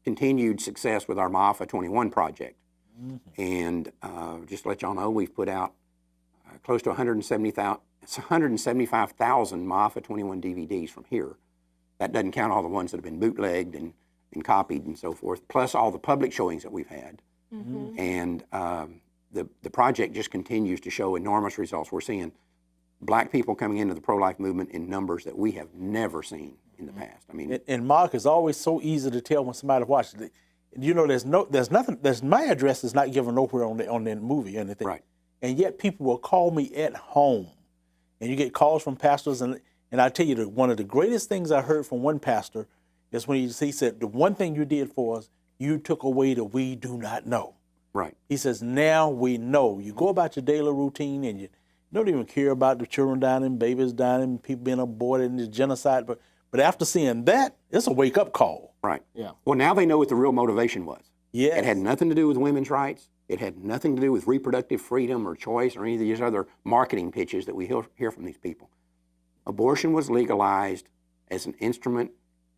continued success with our MAFA 21 project. Mm-hmm. And just to let y'all know, we've put out close to 175,000 MAFA 21 DVDs from here. That doesn't count all the ones that have been bootlegged and copied and so forth, plus all the public showings that we've had. Mm-hmm. And the project just continues to show enormous results. We're seeing Black people coming into the pro-life movement in numbers that we have never seen in the past. I mean, and Mark, is always so easy to tell when somebody watches it. There's nothing. My address is not given nowhere on the movie or anything. Right. And yet people will call me at home, and you get calls from pastors. And I tell you, one of the greatest things I heard from one pastor is when he said, the one thing you did for us, you took away the we do not know. Right. He says, now we know. You go about your daily routine and you don't even care about the children dying and babies dying and people being aborted and the genocide. But after seeing that, it's a wake-up call. Right. Yeah. Well, now they know what the real motivation was. Yes. It had nothing to do with women's rights. It had nothing to do with reproductive freedom or choice or any of these other marketing pitches that we hear from these people. Abortion was legalized as an instrument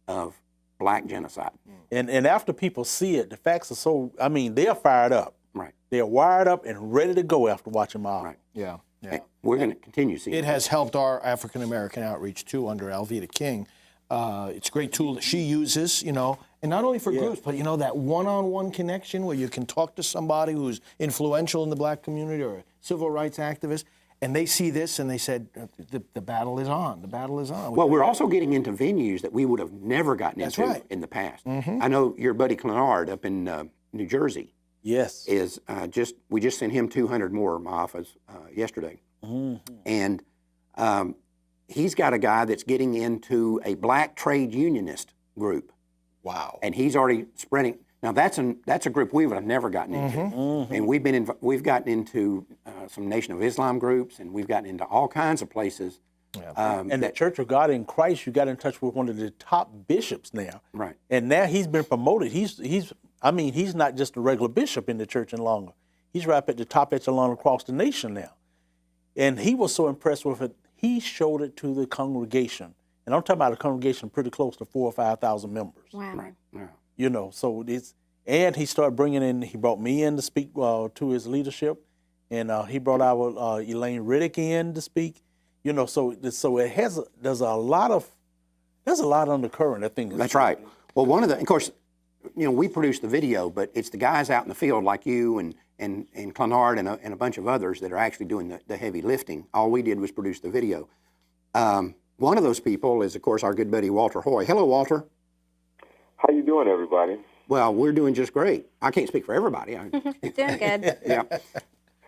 of black genocide. And after people see it, the facts are so, I mean, they're fired up. Right. They're wired up and ready to go after watching my album. Right. Yeah. Yeah. And we're going to continue seeing It has helped our African American outreach too under Alveda King. It's a great tool that she uses, you know, and not only for groups, but you know, that one-on-one connection where you can talk to somebody who's influential in the black community or a civil rights activist, and they see this and they said, the battle is on. The battle is on. Well, we're also getting into venues that we would have never gotten That's into right. in the past. I know your buddy Clenard up in New Jersey Yes. is we just sent him 200 more Ma'afas yesterday. And he's got a guy that's getting into a black trade unionist group. Wow. And he's already spreading. Now that's a group we would have never gotten into. And we've gotten into some Nation of Islam groups, and we've gotten into all kinds of places. And the Church of God in Christ, you got in touch with one of the top bishops now. Right. And now he's been promoted. He's not just a regular bishop in the church any longer. He's right up at the top echelon across the nation now. And he was so impressed with it, he showed it to the congregation. And I'm talking about a congregation pretty close to 4,000 or 5,000 members. Wow. Right. Yeah. You know, so and he started he brought me in to speak to his leadership. And he brought our Elaine Riddick in to speak. You know, so there's a lot undercurrent, I think. That's right. Well, of course, you know, we produce the video, but it's the guys out in the field like you and Clenard and a bunch of others that are actually doing the heavy lifting. All we did was produce the video. One of those people is, of course, our good buddy Walter Hoye. Hello, Walter. How you doing, everybody? Well, we're doing just great. I can't speak for everybody. Doing good. Yeah.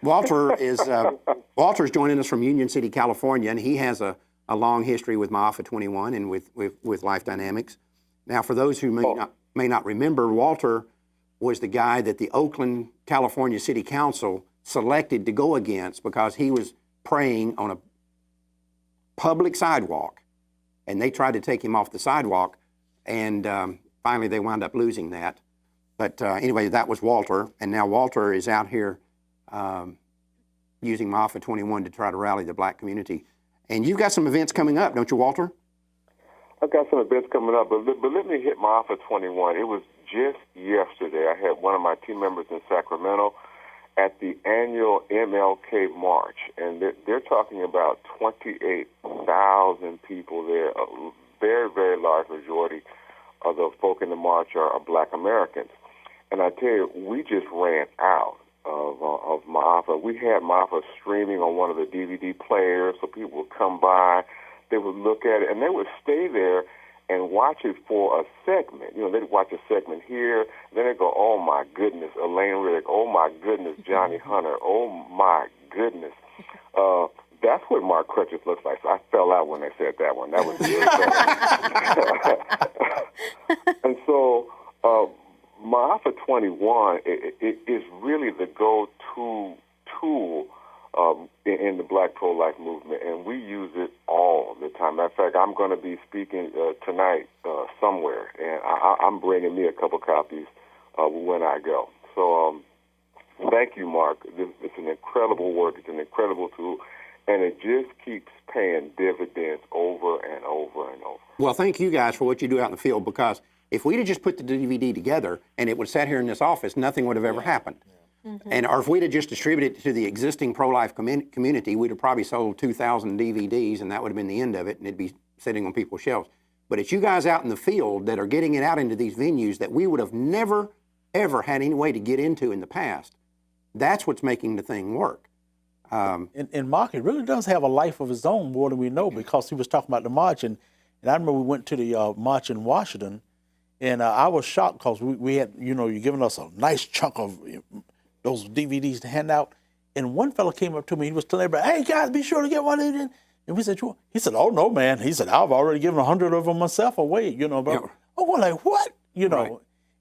Walter's joining us from Union City, California, and he has a long history with Ma'afa 21 and with Life Dynamics. Now, for those who may not remember, Walter was the guy that the Oakland, California City Council selected to go against because he was praying on a public sidewalk, and they tried to take him off the sidewalk, and finally they wound up losing that. But anyway, that was Walter, and now Walter is out here using Ma'afa 21 to try to rally the black community. And you've got some events coming up, don't you, Walter? I've got some events coming up, but let me hit Ma'afa 21. It was just yesterday. I had one of my team members in Sacramento at the annual MLK March, and they're talking about 28,000 people there. A very, very large majority of the folk in the march are black Americans. And I tell you, we just ran out of Ma'afa. We had Ma'afa streaming on one of the DVD players, so people would come by, they would look at it, and they would stay there and watch it for a segment. You know, they'd watch a segment here, then they'd go, oh my goodness, Elaine Riddick, oh my goodness, Johnny Hunter, oh my goodness. That's what Mark Crutchett looks like. So I fell out when they said that one. That was really And so Ma'afa 21 is really the go-to tool in the black pro-life movement, and we use it all the time. Matter of fact, I'm going to be speaking tonight somewhere, and I'm bringing me a couple copies when I go. So thank you, Mark. It's an incredible work. It's an incredible tool, and it just keeps paying dividends over and over and over. Well, thank you guys for what you do out in the field, because if we'd have just put the DVD together and it would have sat here in this office, nothing would have ever happened. Or if we'd have just distributed it to the existing pro-life community, we'd have probably sold 2,000 DVDs, and that would have been the end of it, and it'd be sitting on people's shelves. But it's you guys out in the field that are getting it out into these venues that we would have never, ever had any way to get into in the past. That's what's making the thing work. And Mark, it really does have a life of its own, more than we know, because he was talking about the march. And I remember we went to the march in Washington, and I was shocked because we had, you know, you're giving us a nice chunk of those DVDs to hand out. And one fellow came up to me, he was telling everybody, hey guys, be sure to get one of these. And we said, sure. He said, oh no, man. He said, I've already given 100 of them myself away, you know. But I'm like, what? You know. Right.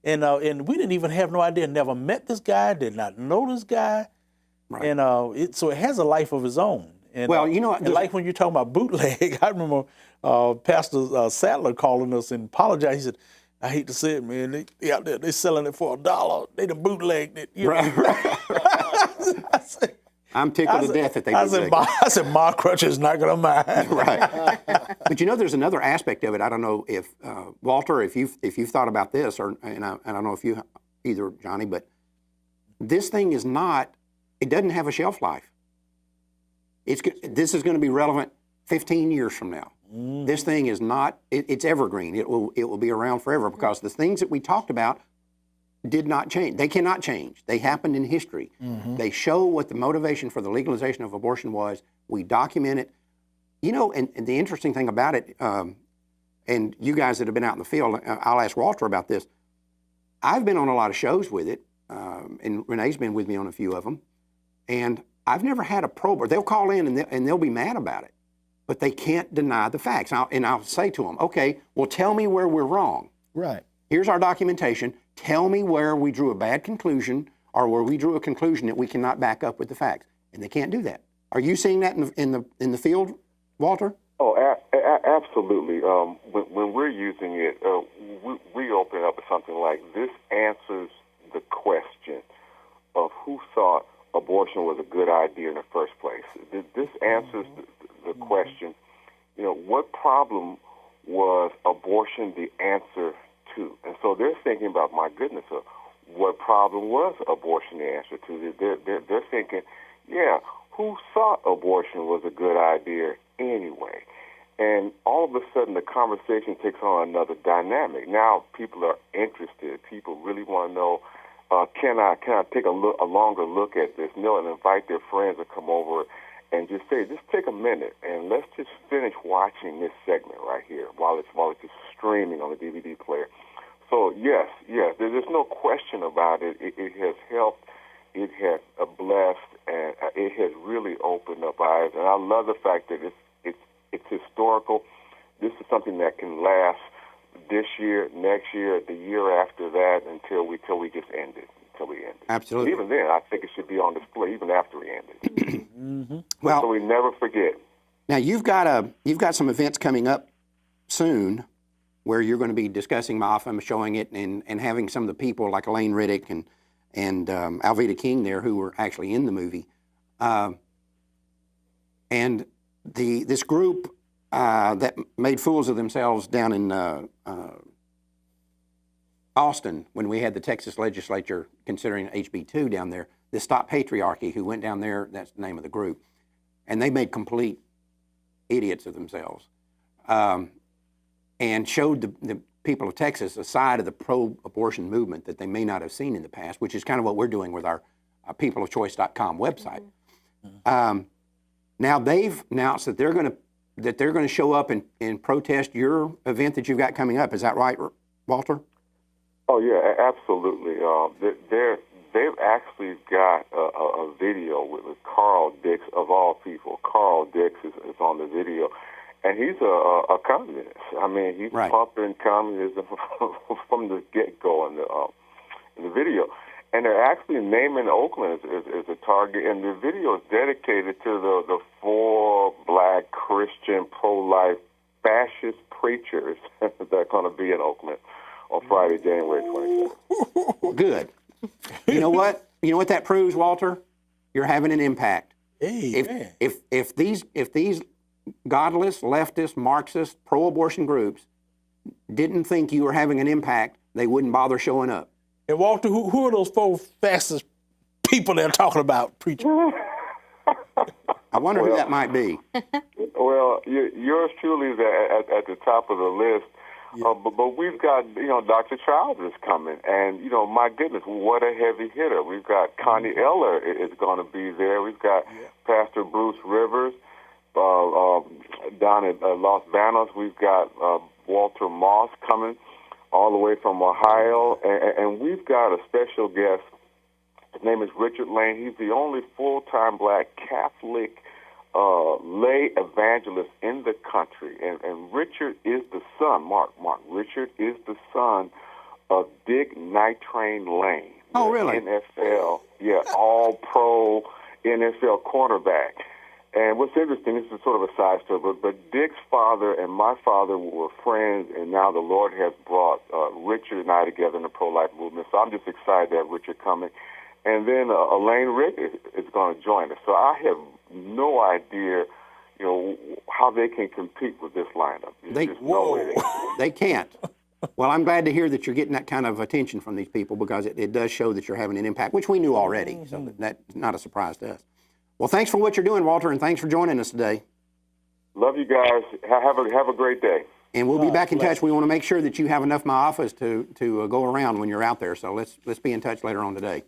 And we didn't even have no idea. Never met this guy. Did not know this guy. Right. And so it has a life of its own. And, Well, you know, and like when you're talking about bootleg, I remember Pastor Sadler calling us and apologized. He said, "I hate to say it, man. They out there, they selling it for $1. They done bootlegged it." You know? I said, I'm tickled to death that they bootlegged it. I said, Mark Crutcher is not going to mind. Right. But you know, there's another aspect of it. I don't know if Walter, if you've thought about this, and I don't know if you either, Johnny, but this thing is not. It doesn't have a shelf life. This is going to be relevant 15 years from now. This thing is not. It's evergreen. It will be around forever because the things that we talked about did not change. They cannot change. They happened in history. They show what the motivation for the legalization of abortion was. We document it. You know, and the interesting thing about it, and you guys that have been out in the field, I'll ask Walter about this. I've been on a lot of shows with it, and Renee's been with me on a few of them, and I've never had a prober. They'll call in and they'll be mad about it, but they can't deny the facts. I'll say to them, okay, well, tell me where we're wrong. Right. Here's our documentation. Tell me where we drew a bad conclusion or where we drew a conclusion that we cannot back up with the facts. And they can't do that. Are you seeing that in the field, Walter? Oh, absolutely. When we're using it, we open it up with something like, this answers the question of who thought abortion was a good idea in the first place. This answers the question, you know, what problem was abortion the answer to? And so they're thinking about, my goodness, what problem was abortion the answer to? They're thinking, yeah, who thought abortion was a good idea anyway? And all of a sudden, the conversation takes on another dynamic. Now people are interested. People really want to know, can I take a longer look at this? And invite their friends to come over and just say, just take a minute and let's just finish watching this segment right here while it's just streaming on the DVD player. So yes, there's no question about it. It has helped. It has blessed, and it has really opened up eyes. And I love the fact that it's historical. This is something that can last this year, next year, the year after that, until we just end it. Until we end it. Absolutely. And even then, I think it should be on display even after we end it. Well, so we never forget. now you've got some events coming up soon where you're going to be discussing MAFA, showing it, and having some of the people like Elaine Riddick and Alveda King there who were actually in the movie, and this group that made fools of themselves down in Austin when we had the Texas legislature considering HB2 down there, the Stop Patriarchy, who went down there, that's the name of the group, and they made complete idiots of themselves, and showed the people of Texas a side of the pro-abortion movement that they may not have seen in the past, which is kind of what we're doing with our peopleofchoice.com website. Now they've announced that they're going to show up and protest your event that you've got coming up. Is that right, Walter? Oh yeah, absolutely. They've actually got a video with Carl Dix, of all people. Carl Dix is on the video, and he's a communist. I mean, he's pumping communism from the get-go in the video. And they're actually naming Oakland as a target, and the video is dedicated to the 4 black Christian pro-life fascist preachers that are going to be in Oakland on Friday, January 27th. Good. You know what? You know what that proves, Walter? You're having an impact. Hey, If these godless, leftist, Marxist, pro-abortion groups didn't think you were having an impact, they wouldn't bother showing up. and Walter, who are those 4 fastest people they're talking about, preacher? I wonder who that might be. Well, yours truly is at the top of the list. But we've got, Dr. Childers coming. And, my goodness, what a heavy hitter. We've got Connie Eller is going to be there. We've got Pastor Bruce Rivers down at Los Banos. We've got Walter Moss coming all the way from Ohio. And we've got a special guest. His name is Richard Lane. He's the only full-time black Catholic lay evangelist in the country. And Richard is the son, Richard is the son of Dick Nitrain Lane. Oh, the really? NFL, all-pro NFL cornerback. And what's interesting, this is sort of a side story, but Dick's father and my father were friends, and now the Lord has brought Richard and I together in the pro-life movement. So I'm just excited to have Richard coming. And then Elaine Rick is going to join us. So I have no idea, how they can compete with this lineup. There's just no way they can. They can't. Well, I'm glad to hear that you're getting that kind of attention from these people, because it does show that you're having an impact, which we knew already. So that's not a surprise to us. Well, thanks for what you're doing, Walter, and thanks for joining us today. Love you guys. Have a great day. And we'll be back in touch. We want to make sure that you have enough in my office to go around when you're out there. So let's be in touch later on today.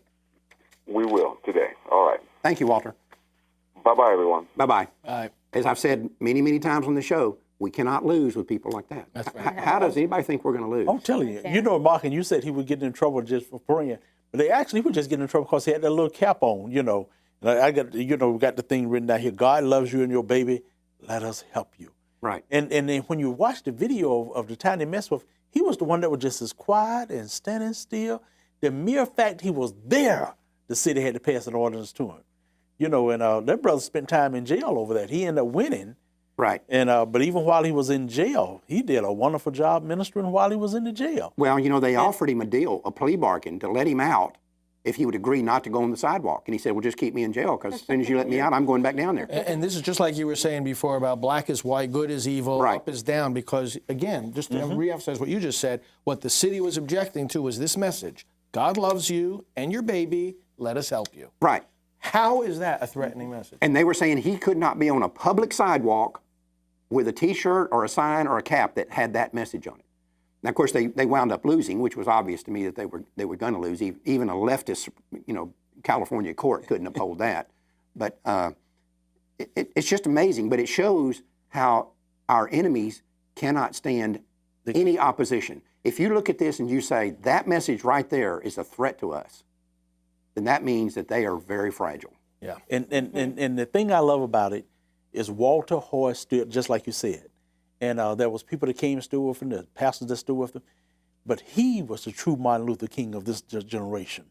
We will today. All right. Thank you, Walter. Bye-bye, everyone. Bye-bye. Bye. As I've said many, many times on the show, we cannot lose with people like that. That's right. How does anybody think we're going to lose? I'm telling you. You know, Mark, and you said he would get in trouble just for praying, but he would just get in trouble because he had that little cap on, And I got, we got the thing written down here. God loves you and your baby. Let us help you. Right. And then when you watch the video of the time they messed with, he was the one that was just as quiet and standing still. The mere fact he was there, the city had to pass an ordinance to him. And that brother spent time in jail over that. He ended up winning. Right. And but even while he was in jail, he did a wonderful job ministering while he was in the jail. Well, they offered him a deal, a plea bargain, to let him out if he would agree not to go on the sidewalk. And he said, well, just keep me in jail, because as soon as you let me out, I'm going back down there. And this is just like you were saying before about black is white, good is evil, Right. up is down, because, again, just to reemphasize what you just said, what the city was objecting to was this message: God loves you and your baby, let us help you. Right. How is that a threatening message? And they were saying he could not be on a public sidewalk with a T-shirt or a sign or a cap that had that message on it. Now, of course, they wound up losing, which was obvious to me that they were going to lose. Even a leftist, California court couldn't uphold that. But it's just amazing. But it shows how our enemies cannot stand any opposition. If you look at this and you say that message right there is a threat to us, then that means that they are very fragile. Yeah. And the thing I love about it is Walter Hoye stood, just like you said. And there was people that came and stood with him, the pastors that stood with him. But he was the true Martin Luther King of this generation.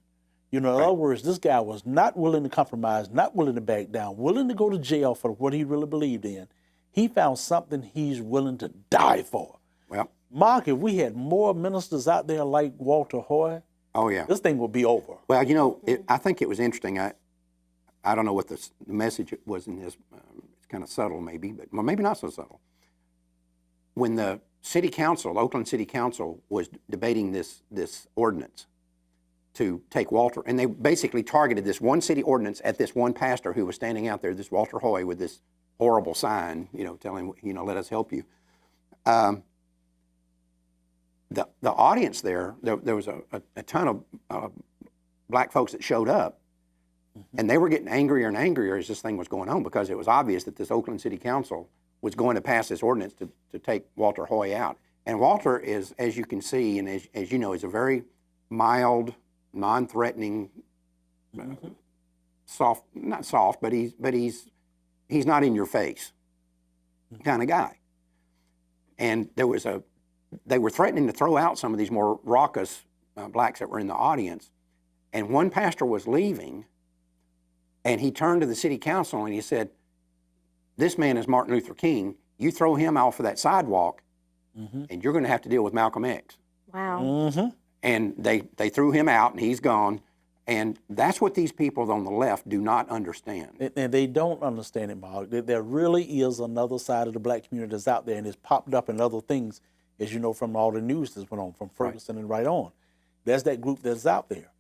In other words, this guy was not willing to compromise, not willing to back down, willing to go to jail for what he really believed in. He found something he's willing to die for. Well, Mark, if we had more ministers out there like Walter Hoye, oh yeah, this thing would be over. Well, I think it was interesting. I don't know what the message was in this. It's kind of subtle, maybe, but maybe not so subtle. When the city council, Oakland City Council, was debating this ordinance to take Walter, and they basically targeted this one city ordinance at this one pastor who was standing out there, this Walter Hoye, with this horrible sign, telling, let us help you. The audience there was a ton of black folks that showed up, and they were getting angrier and angrier as this thing was going on, because it was obvious that this Oakland City Council was going to pass this ordinance to take Walter Hoye out. And Walter is, as you can see, and as you know, is a very mild, non-threatening, not soft, but he's not in your face kind of guy. And they were threatening to throw out some of these more raucous blacks that were in the audience. And one pastor was leaving, and he turned to the city council and he said, this man is Martin Luther King. You throw him off of that sidewalk, and you're going to have to deal with Malcolm X. Wow. And they threw him out, and he's gone. And that's what these people on the left do not understand. And they don't understand it, Mark. There really is another side of the black community that's out there, and it's popped up in other things, as you know, from all the news that's went on, from Ferguson and right on. There's that group that's out there.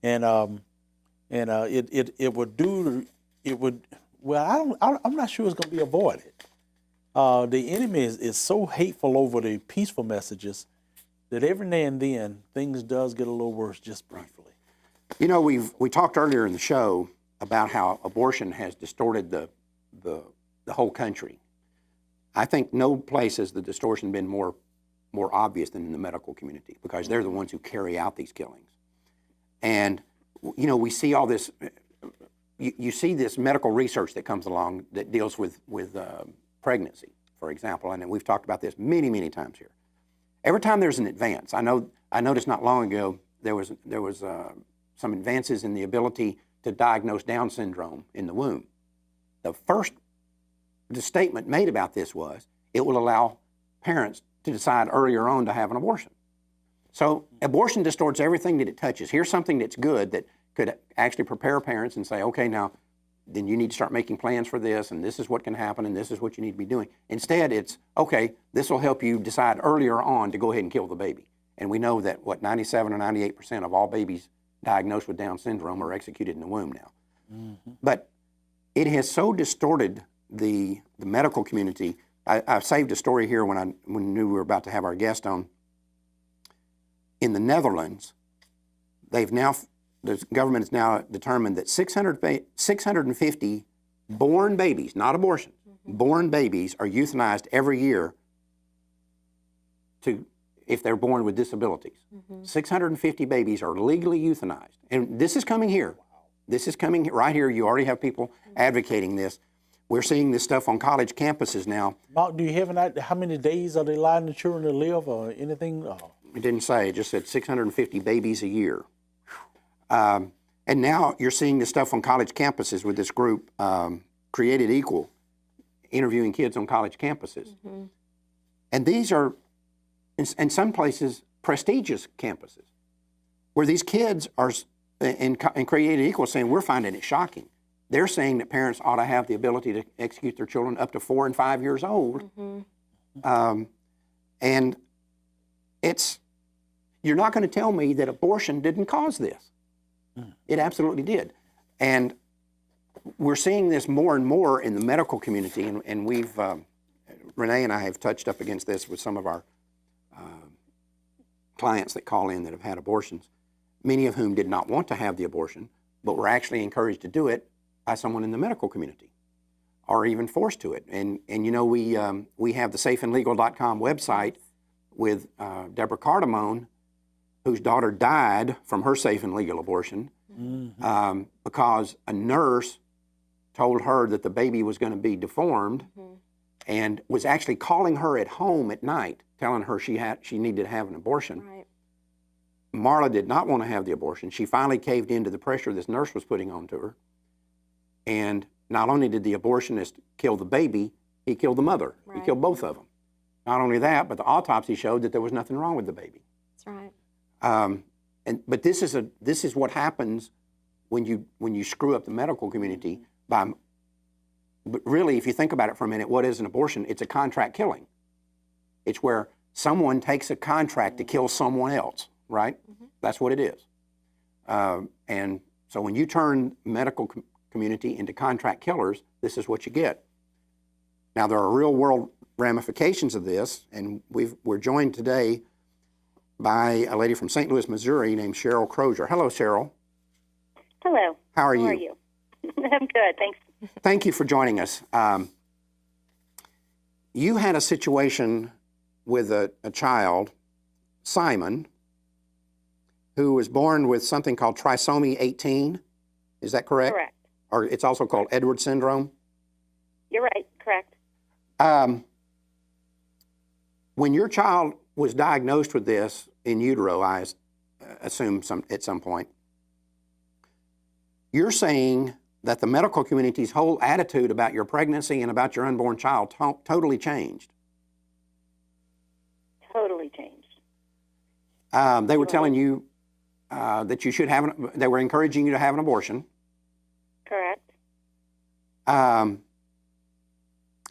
And I'm not sure it's going to be avoided. The enemy is so hateful over the peaceful messages that every now and then things does get a little worse just briefly. We talked earlier in the show about how abortion has distorted the whole country. I think no place has the distortion been more obvious than in the medical community, because they're the ones who carry out these killings. And we see all this. You see this medical research that comes along that deals with pregnancy, for example, and we've talked about this many, many times here. Every time there's an advance, I noticed not long ago there was some advances in the ability to diagnose Down syndrome in the womb. The statement made about this was it will allow parents to decide earlier on to have an abortion. So abortion distorts everything that it touches. Here's something that's good that could actually prepare parents and say, okay, now then you need to start making plans for this, and this is what can happen, and this is what you need to be doing. Instead, it's, okay, this will help you decide earlier on to go ahead and kill the baby. And we know that, 97 or 98% of all babies diagnosed with Down syndrome are executed in the womb now. Mm-hmm. But it has so distorted the medical community. I saved a story here when we knew we were about to have our guest on. In the Netherlands, the government has now determined that 650 born babies, not abortions, born babies are euthanized every year if they're born with disabilities. 650 babies are legally euthanized. And this is coming here. This is coming right here. You already have people advocating this. We're seeing this stuff on college campuses now. Mark, do you have an idea how many days are they allowing the children to live or anything? It didn't say. It just said 650 babies a year. And now you're seeing this stuff on college campuses with this group, Created Equal, interviewing kids on college campuses. And these are, in some places, prestigious campuses, where these kids are, in Created Equal, saying, we're finding it shocking. They're saying that parents ought to have the ability to execute their children up to 4 and 5 years old. And you're not going to tell me that abortion didn't cause this. It absolutely did. And we're seeing this more and more in the medical community, and we've, Renee and I have touched up against this with some of our clients that call in that have had abortions, many of whom did not want to have the abortion, but were actually encouraged to do it by someone in the medical community, or even forced to it. And you know, we have the safeandlegal.com website with Deborah Cardamone, whose daughter died from her safe and legal abortion because a nurse told her that the baby was going to be deformed and was actually calling her at home at night, telling her she needed to have an abortion. Right. Marla did not want to have the abortion. She finally caved into the pressure this nurse was putting onto her. And not only did the abortionist kill the baby, he killed the mother. Right. He killed both of them. Not only that, but the autopsy showed that there was nothing wrong with the baby. That's right. But this is what happens when you screw up the medical community by. But really, if you think about it for a minute, what is an abortion? It's a contract killing. It's where someone takes a contract to kill someone else, right? That's what it is. And so when you turn medical community into contract killers, this is what you get. Now, there are real world ramifications of this, and we're joined today by a lady from St. Louis, Missouri named Sheryl Crosier. Hello, Sheryl. Hello. How are you? How are you? I'm good, thanks. Thank you for joining us. You had a situation with a child, Simon, who was born with something called Trisomy 18. Is that correct? Correct. Or it's also called Edwards syndrome? You're right, correct. When your child was diagnosed with this in utero, I assume at some point, you're saying that the medical community's whole attitude about your pregnancy and about your unborn child totally changed. Totally changed. They were telling you that you should have they were encouraging you to have an abortion. Correct. And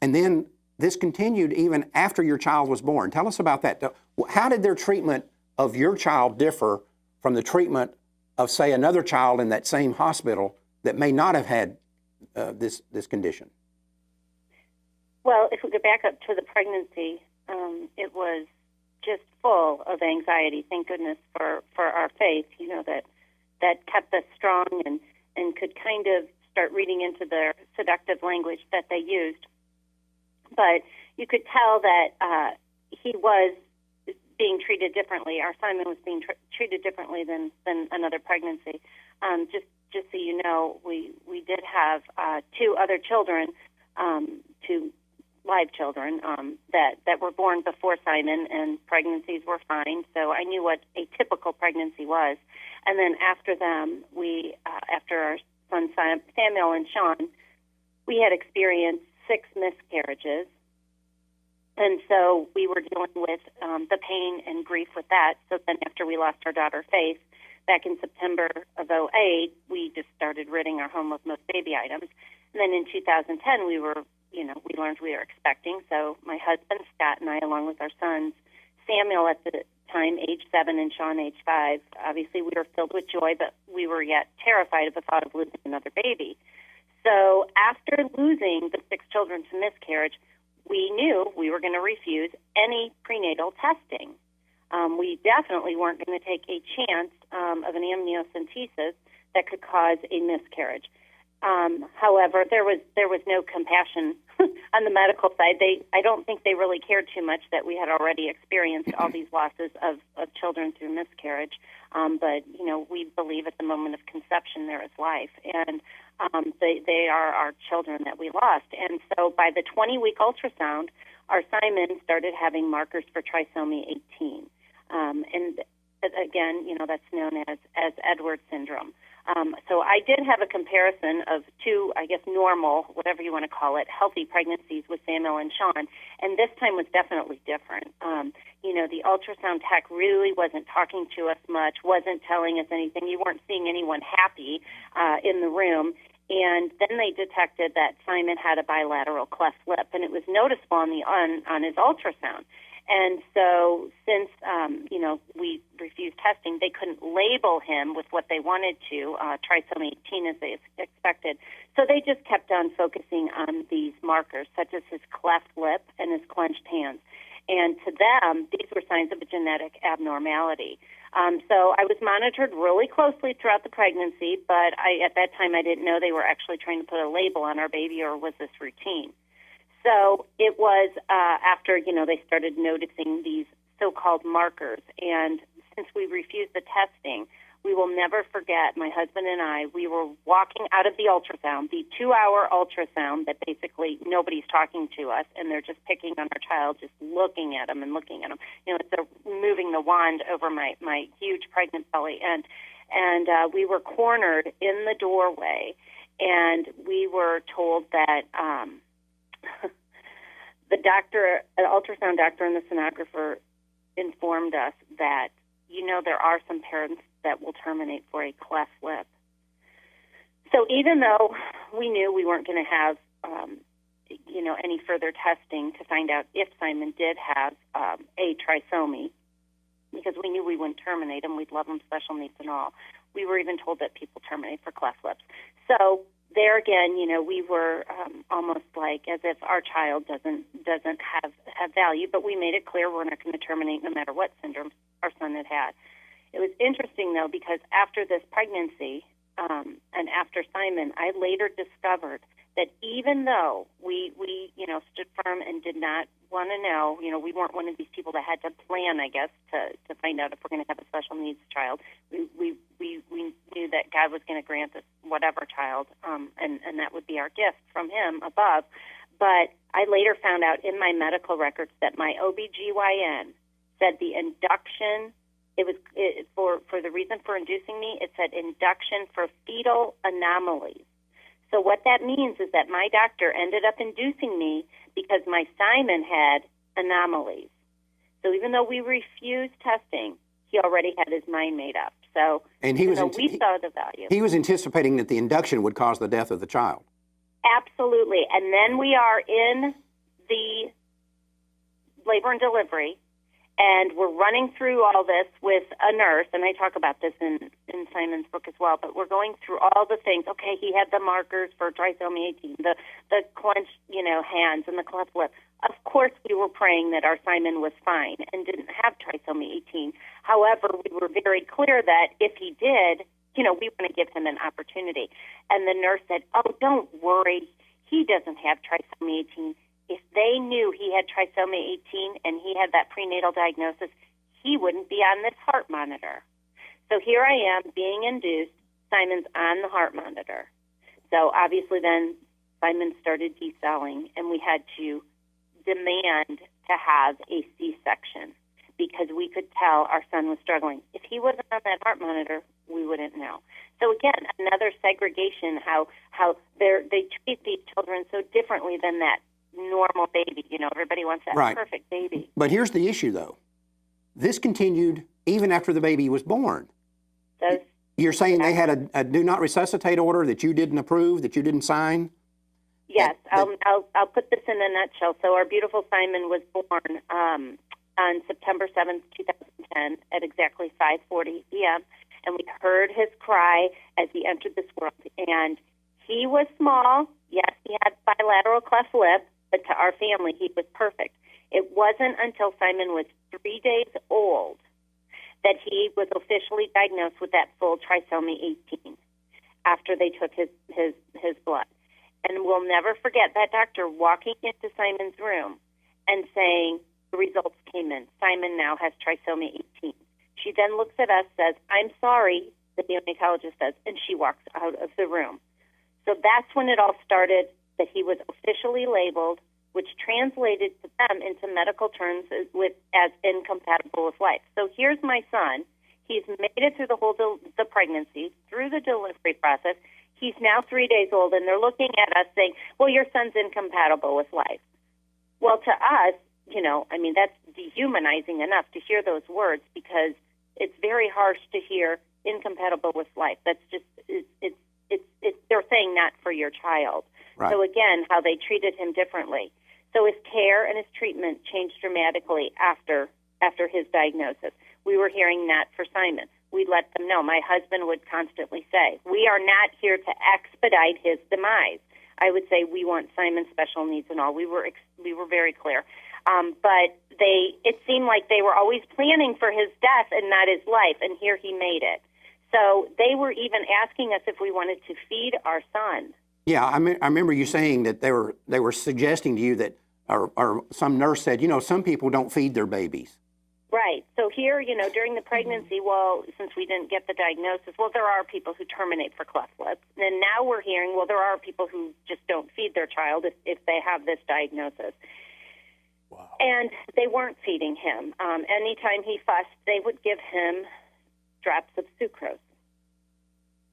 then this continued even after your child was born. Tell us about that. How did their treatment of your child differ from the treatment of, say, another child in that same hospital that may not have had this condition? Well, if we go back up to the pregnancy, it was just full of anxiety. Thank goodness for our faith, you know, that kept us strong and could kind of start reading into the seductive language that they used. But you could tell that he was being treated differently. Our Simon was being treated differently than another pregnancy. Just so you know, we did have 2 other children to live children that were born before Simon, and pregnancies were fine. So I knew what a typical pregnancy was. And then after them, after our sons Samuel and Sean, we had experienced 6 miscarriages. And so we were dealing with the pain and grief with that. So then after we lost our daughter, Faith, back in September of 2008, we just started ridding our home of most baby items. And then in 2010, we learned we were expecting. So my husband, Scott, and I, along with our sons, Samuel at the time, age 7, and Sean, age 5, obviously we were filled with joy, but we were yet terrified of the thought of losing another baby. So after losing the 6 children to miscarriage, we knew we were going to refuse any prenatal testing. We definitely weren't going to take a chance of an amniocentesis that could cause a miscarriage. However, there was no compassion on the medical side. I don't think they really cared too much that we had already experienced all these losses of children through miscarriage. But we believe at the moment of conception there is life, and they are our children that we lost. And so by the 20-week ultrasound, our Simon started having markers for trisomy 18. And again, that's known as Edwards syndrome. So I did have a comparison of 2, I guess, normal, whatever you want to call it, healthy pregnancies with Samuel and Sean, and this time was definitely different. The ultrasound tech really wasn't talking to us much, wasn't telling us anything. You weren't seeing anyone happy in the room. And then they detected that Simon had a bilateral cleft lip, and it was noticeable on his ultrasound. And so since, we refused testing, they couldn't label him with what they wanted to, trisomy 18 as they expected. So they just kept on focusing on these markers, such as his cleft lip and his clenched hands. And to them, these were signs of a genetic abnormality. So I was monitored really closely throughout the pregnancy, but at that time I didn't know they were actually trying to put a label on our baby, or was this routine? So it was after, they started noticing these so-called markers. And since we refused the testing, we will never forget, my husband and I, we were walking out of the ultrasound, the 2-hour ultrasound that basically nobody's talking to us, and they're just picking on our child, just looking at him and looking at him. It's moving the wand over my huge pregnant belly. And we were cornered in the doorway, and we were told that the doctor, an ultrasound doctor and the sonographer informed us that, there are some parents that will terminate for a cleft lip. So even though we knew we weren't going to have, any further testing to find out if Simon did have a trisomy, because we knew we wouldn't terminate him, we'd love him, special needs and all. We were even told that people terminate for cleft lips. So there again, we were almost like as if our child doesn't have value, but we made it clear we're not going to terminate no matter what syndrome our son had. It was interesting, though, because after this pregnancy and after Simon, I later discovered that even though we stood firm and did not want to know, we weren't one of these people that had to plan, I guess, to find out if we're going to have a special needs child. We knew that God was going to grant us whatever child, and that would be our gift from Him above. But I later found out in my medical records that my OBGYN said the induction. For the reason for inducing me, it said induction for fetal anomalies. So what that means is that my doctor ended up inducing me because my Simon had anomalies. So even though we refused testing, he already had his mind made up. So we saw the value. He was anticipating that the induction would cause the death of the child. Absolutely. And then we are in the labor and delivery, and we're running through all this with a nurse, and I talk about this in Simon's book as well, but we're going through all the things. Okay, he had the markers for trisomy 18, the clenched, hands and the cleft lip. Of course, we were praying that our Simon was fine and didn't have trisomy 18. However, we were very clear that if he did, we want to give him an opportunity. And the nurse said, oh, don't worry, he doesn't have trisomy 18. If they knew he had trisomy 18 and he had that prenatal diagnosis, he wouldn't be on this heart monitor. So here I am being induced. Simon's on the heart monitor. So obviously then Simon started decelling, and we had to demand to have a C-section because we could tell our son was struggling. If he wasn't on that heart monitor, we wouldn't know. So again, another segregation, how they treat these children so differently than that normal baby. You know, everybody wants that Right. perfect baby. But here's the issue, though. This continued even after the baby was born. Those, You're saying they had a do not resuscitate order that you didn't approve, that you didn't sign? yes, I'll put this in a nutshell. So our beautiful Simon was born on September 7th, 2010 at exactly 5:40 p.m. And we heard his cry as he entered this world. And he was small. Yes, he had bilateral cleft lip, but to our family, he was perfect. It wasn't until Simon was 3 days old that he was officially diagnosed with that full trisomy 18 after they took his blood. And we'll never forget that doctor walking into Simon's room and saying, the results came in. Simon now has trisomy 18. She then looks at us, says, I'm sorry, the neonatologist says, and she walks out of the room. So that's when it all started, that he was officially labeled, which translated to them into medical terms as incompatible with life. So here's my son. He's made it through the whole the pregnancy, through the delivery process. He's now 3 days old, and they're looking at us saying, well, your son's incompatible with life. Well, to us, you know, I mean, that's dehumanizing enough to hear those words because it's very harsh to hear incompatible with life. That's just, they're saying not for your child. Right. So again, how they treated him differently. So his care and his treatment changed dramatically after his diagnosis. We were hearing that for Simon. We'd let them know. My husband would constantly say, we are not here to expedite his demise. I would say we want Simon's special needs and all. We were very clear. But it seemed like they were always planning for his death and not his life, and here he made it. So they were even asking us if we wanted to feed our son. Yeah, I remember you saying that they were suggesting to you that, or some nurse said, you know, some people don't feed their babies. Right. So here, you know, during the pregnancy, well, since we didn't get the diagnosis, well, there are people who terminate for cleft lip. And now we're hearing, well, there are people who just don't feed their child if they have this diagnosis. Wow. And they weren't feeding him. Anytime he fussed, they would give him drops of sucrose.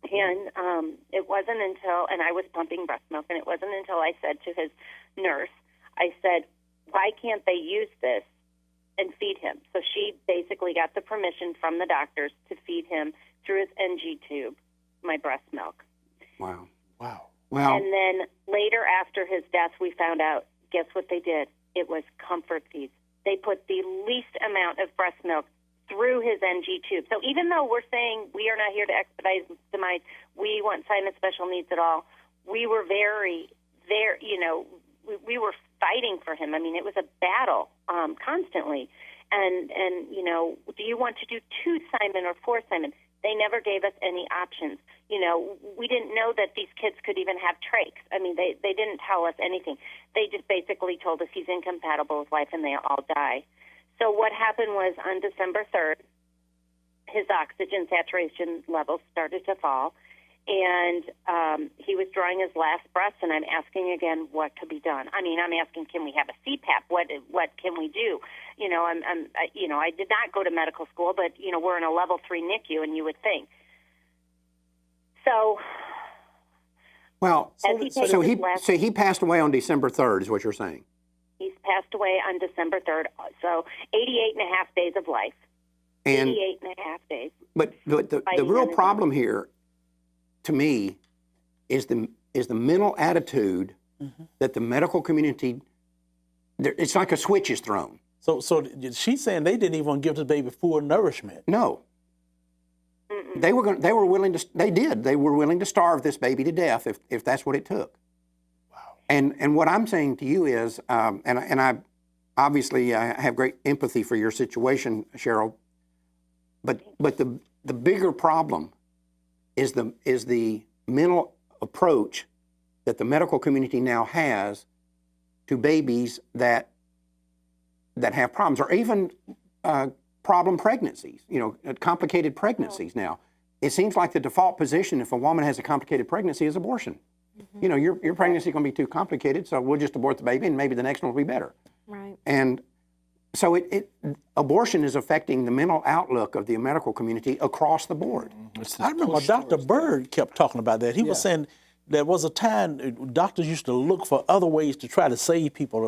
And it wasn't until, and I was pumping breast milk, and it wasn't until I said to his nurse, I said, why can't they use this and feed him? So she basically got the permission from the doctors to feed him through his NG tube, my breast milk. Wow. Wow. Well, And then later after his death, we found out, guess what they did? It was comfort feeds. They put the least amount of breast milk through his NG tube. So even though we're saying we are not here to expedite his demise, we want Simon's special needs at all, we were we were fighting for him. I mean, it was a battle constantly. And you know, do you want to do 2 Simon or 4 Simon? They never gave us any options. You know, we didn't know that these kids could even have trachs. I mean, they didn't tell us anything. They just basically told us he's incompatible with life and they all die. So what happened was on December 3rd, his oxygen saturation levels started to fall, and he was drawing his last breaths, and I'm asking again what could be done. I mean, I'm asking, can we have a CPAP? What can we do? You know, I did not go to medical school, but, you know, we're in a level 3 NICU, and you would think. So, well, so he passed away on December 3rd, is what you're saying. He's passed away on December 3rd, so 88 and a half days of life. And 88 and a half days. But the real problem here, to me, is the mental attitude that the medical community, it's like a switch is thrown. So she's saying they didn't even want to give the baby full nourishment. No. They were willing to starve this baby to death if that's what it took. And what I'm saying to you is, and I obviously have great empathy for your situation, Sheryl, but the bigger problem is the mental approach that the medical community now has to babies that have problems, or even problem pregnancies, you know, complicated pregnancies now. It seems like the default position if a woman has a complicated pregnancy is abortion. You know, your pregnancy is going to be too complicated, so we'll just abort the baby and maybe the next one will be better. And so abortion is affecting the mental outlook of the medical community across the board. I remember Dr. Bird kept talking about that. He was saying there was a time doctors used to look for other ways to try to save people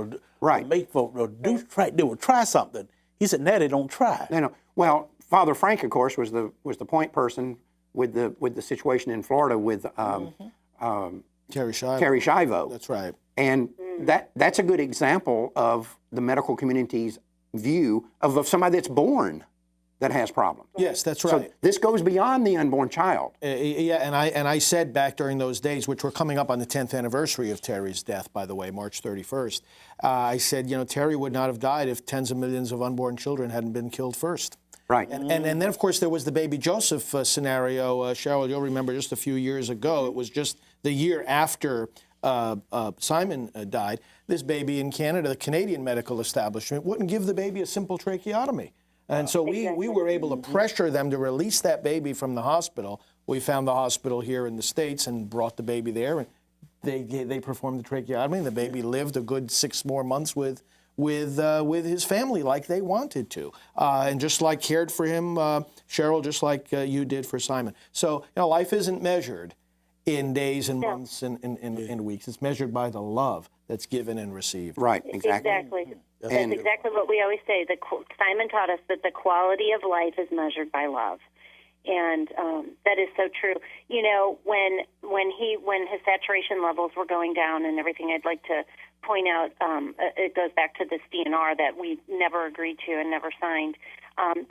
or make folk they would try something. He said, now they don't try. No. Well, Father Frank, of course, was the point person with the situation in Florida with Terry Shivo. That's right. And that's a good example of the medical community's view of somebody that's born that has problems. Yes, that's right. So this goes beyond the unborn child. And I said back during those days, which were coming up on the 10th anniversary of Terry's death, by the way, March 31st, I said, Terry would not have died if tens of millions of unborn children hadn't been killed first. Right. And then, of course, there was the baby Joseph scenario. Cheryl, you'll remember just a few years ago, it was just the year after Simon died. This baby in Canada, the Canadian medical establishment, wouldn't give the baby a simple tracheotomy. And so we were able to pressure them to release that baby from the hospital. We found the hospital here in the States and brought the baby there. And they performed the tracheotomy. The baby lived a good 6 more months with his family like they wanted to. And just like cared for him, Cheryl, just like you did for Simon. So life isn't measured in days and months and weeks. It's measured by the love that's given and received. Right, exactly. That's exactly what we always say. Simon taught us that the quality of life is measured by love. And that is so true. When his saturation levels were going down and everything, I'd like to point out, it goes back to this DNR that we never agreed to and never signed.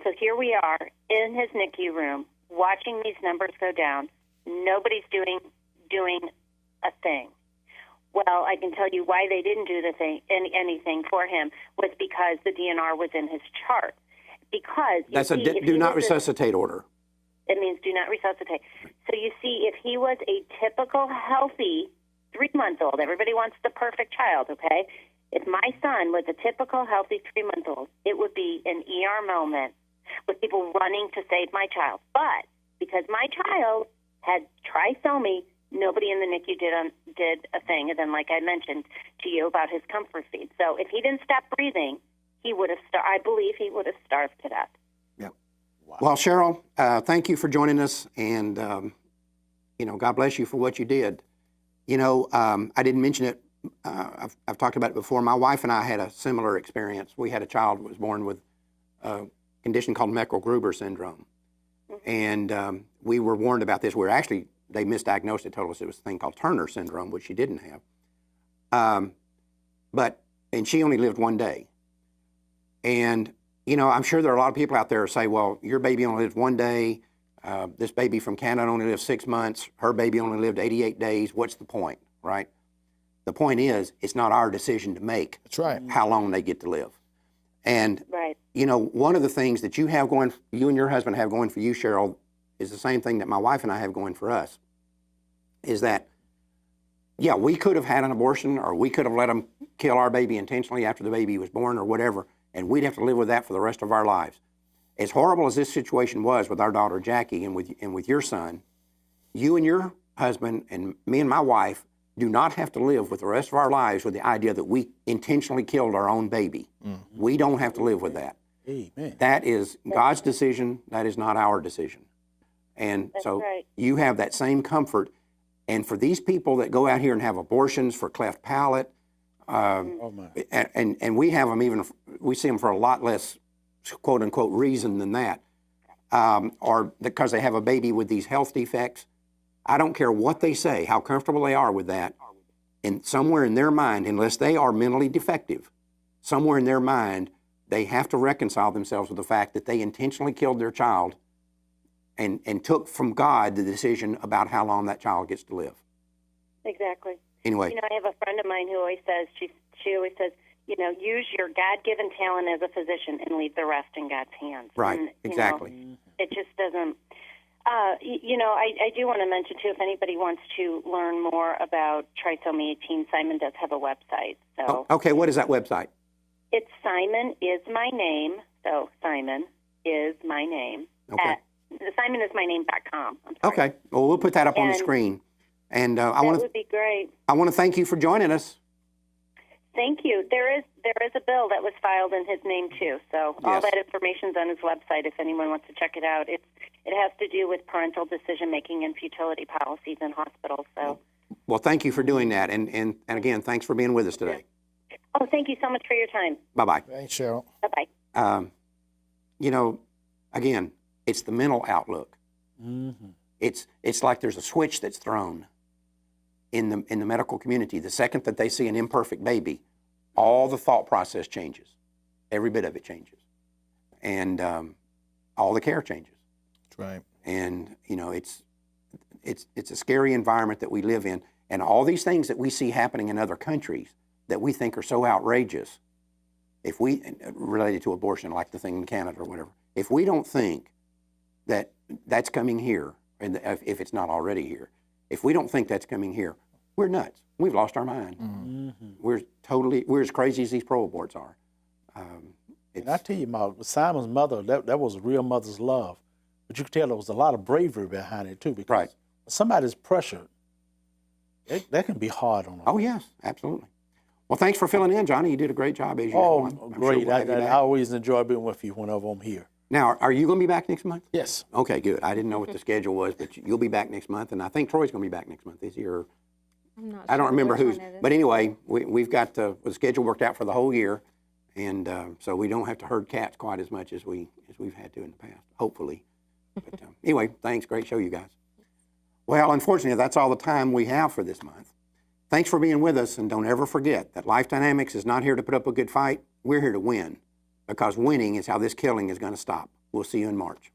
So here we are in his NICU room, watching these numbers go down. Nobody's doing a thing. Well, I can tell you why they didn't do anything for him was because the DNR was in his chart. Because that's a do not resuscitate order. It means do not resuscitate. So you see, if he was a typical healthy 3-month-old, everybody wants the perfect child, okay? If my son was a typical healthy 3-month-old, it would be an ER moment with people running to save my child. But because my child had trisomy, nobody in the NICU did a thing. And then, like I mentioned to you about his comfort feed. So if he didn't stop breathing, he would have I believe he would have starved to death. Yep. Wow. Well, Cheryl, thank you for joining us, and God bless you for what you did. I didn't mention it. I've talked about it before. My wife and I had a similar experience. We had a child who was born with a condition called Meckel-Gruber syndrome. And we were warned about this. They misdiagnosed it, told us it was a thing called Turner syndrome, which she didn't have. And she only lived 1 day. And, I'm sure there are a lot of people out there who say, well, your baby only lived 1 day. This baby from Canada only lived 6 months. Her baby only lived 88 days. What's the point, right? The point is, it's not our decision to make. That's right. How long they get to live. And, one of the things that you and your husband have going for you, Cheryl, is the same thing that my wife and I have going for us, is that, we could have had an abortion, or we could have let them kill our baby intentionally after the baby was born or whatever, and we'd have to live with that for the rest of our lives. As horrible as this situation was with our daughter Jackie and with your son, you and your husband and me and my wife do not have to live with the rest of our lives with the idea that we intentionally killed our own baby. Mm-hmm. We don't have to live with that. Amen. That is God's decision. That is not our decision. And you have that same comfort. And for these people that go out here and have abortions for cleft palate, and we have them we see them for a lot less quote unquote reason than that, or because they have a baby with these health defects. I don't care what they say, how comfortable they are with that, and somewhere in their mind, unless they are mentally defective, somewhere in their mind, they have to reconcile themselves with the fact that they intentionally killed their child and took from God the decision about how long that child gets to live. Exactly. Anyway. I have a friend of mine who always says, she always says, use your God-given talent as a physician and leave the rest in God's hands. Right, and, exactly. It just doesn't, I do want to mention, too, if anybody wants to learn more about Trisomy 18, Simon does have a website. So okay, what is that website? It's Simon is my name, so Simon is my name, okay. simonismyname.com. Okay, well, we'll put that up on the screen. And that would be great. I want to thank you for joining us. Thank you. There is a bill that was filed in his name too. So all Yes. that information's on his website if anyone wants to check it out. It has to do with parental decision making and futility policies in hospitals. So Well, thank you for doing that. And again, thanks for being with us today. oh, thank you so much for your time. Bye-bye. Thanks, Cheryl. Bye-bye. You know, again, it's the mental outlook. Mm-hmm. It's like there's a switch that's thrown in the medical community. The second that they see an imperfect baby, all the thought process changes. Every bit of it changes. And all the care changes. That's right. And, you know, it's a scary environment that we live in. And all these things that we see happening in other countries that we think are so outrageous, if we, related to abortion, like the thing in Canada or whatever, if we don't think that that's coming here, and if it's not already here, if we don't think that's coming here, we're nuts. We've lost our mind. Mm-hmm. We're as crazy as these pro-aborts are. And I tell you, Mark, Simon's mother, that was a real mother's love. But you could tell there was a lot of bravery behind it, too. Because Right. when somebody's pressured, that can be hard on them. Oh, yes, absolutely. Well, thanks for filling in, Johnny. You did a great job, as usual. Oh, I'm sure great. we'll have you I back. always enjoy being with you whenever I'm here. Now, are you going to be back next month? Yes. Okay, good. I didn't know what the schedule was, but you'll be back next month, and I think Troy's going to be back next month. Is he? Or I'm not I don't sure remember which who's. one it is. But anyway, we've got the schedule worked out for the whole year, and so we don't have to herd cats quite as much as we've had to in the past. Hopefully. But anyway, thanks. Great show, you guys. Well, unfortunately, that's all the time we have for this month. Thanks for being with us, and don't ever forget that Life Dynamics is not here to put up a good fight. We're here to win, because winning is how this killing is going to stop. We'll see you in March.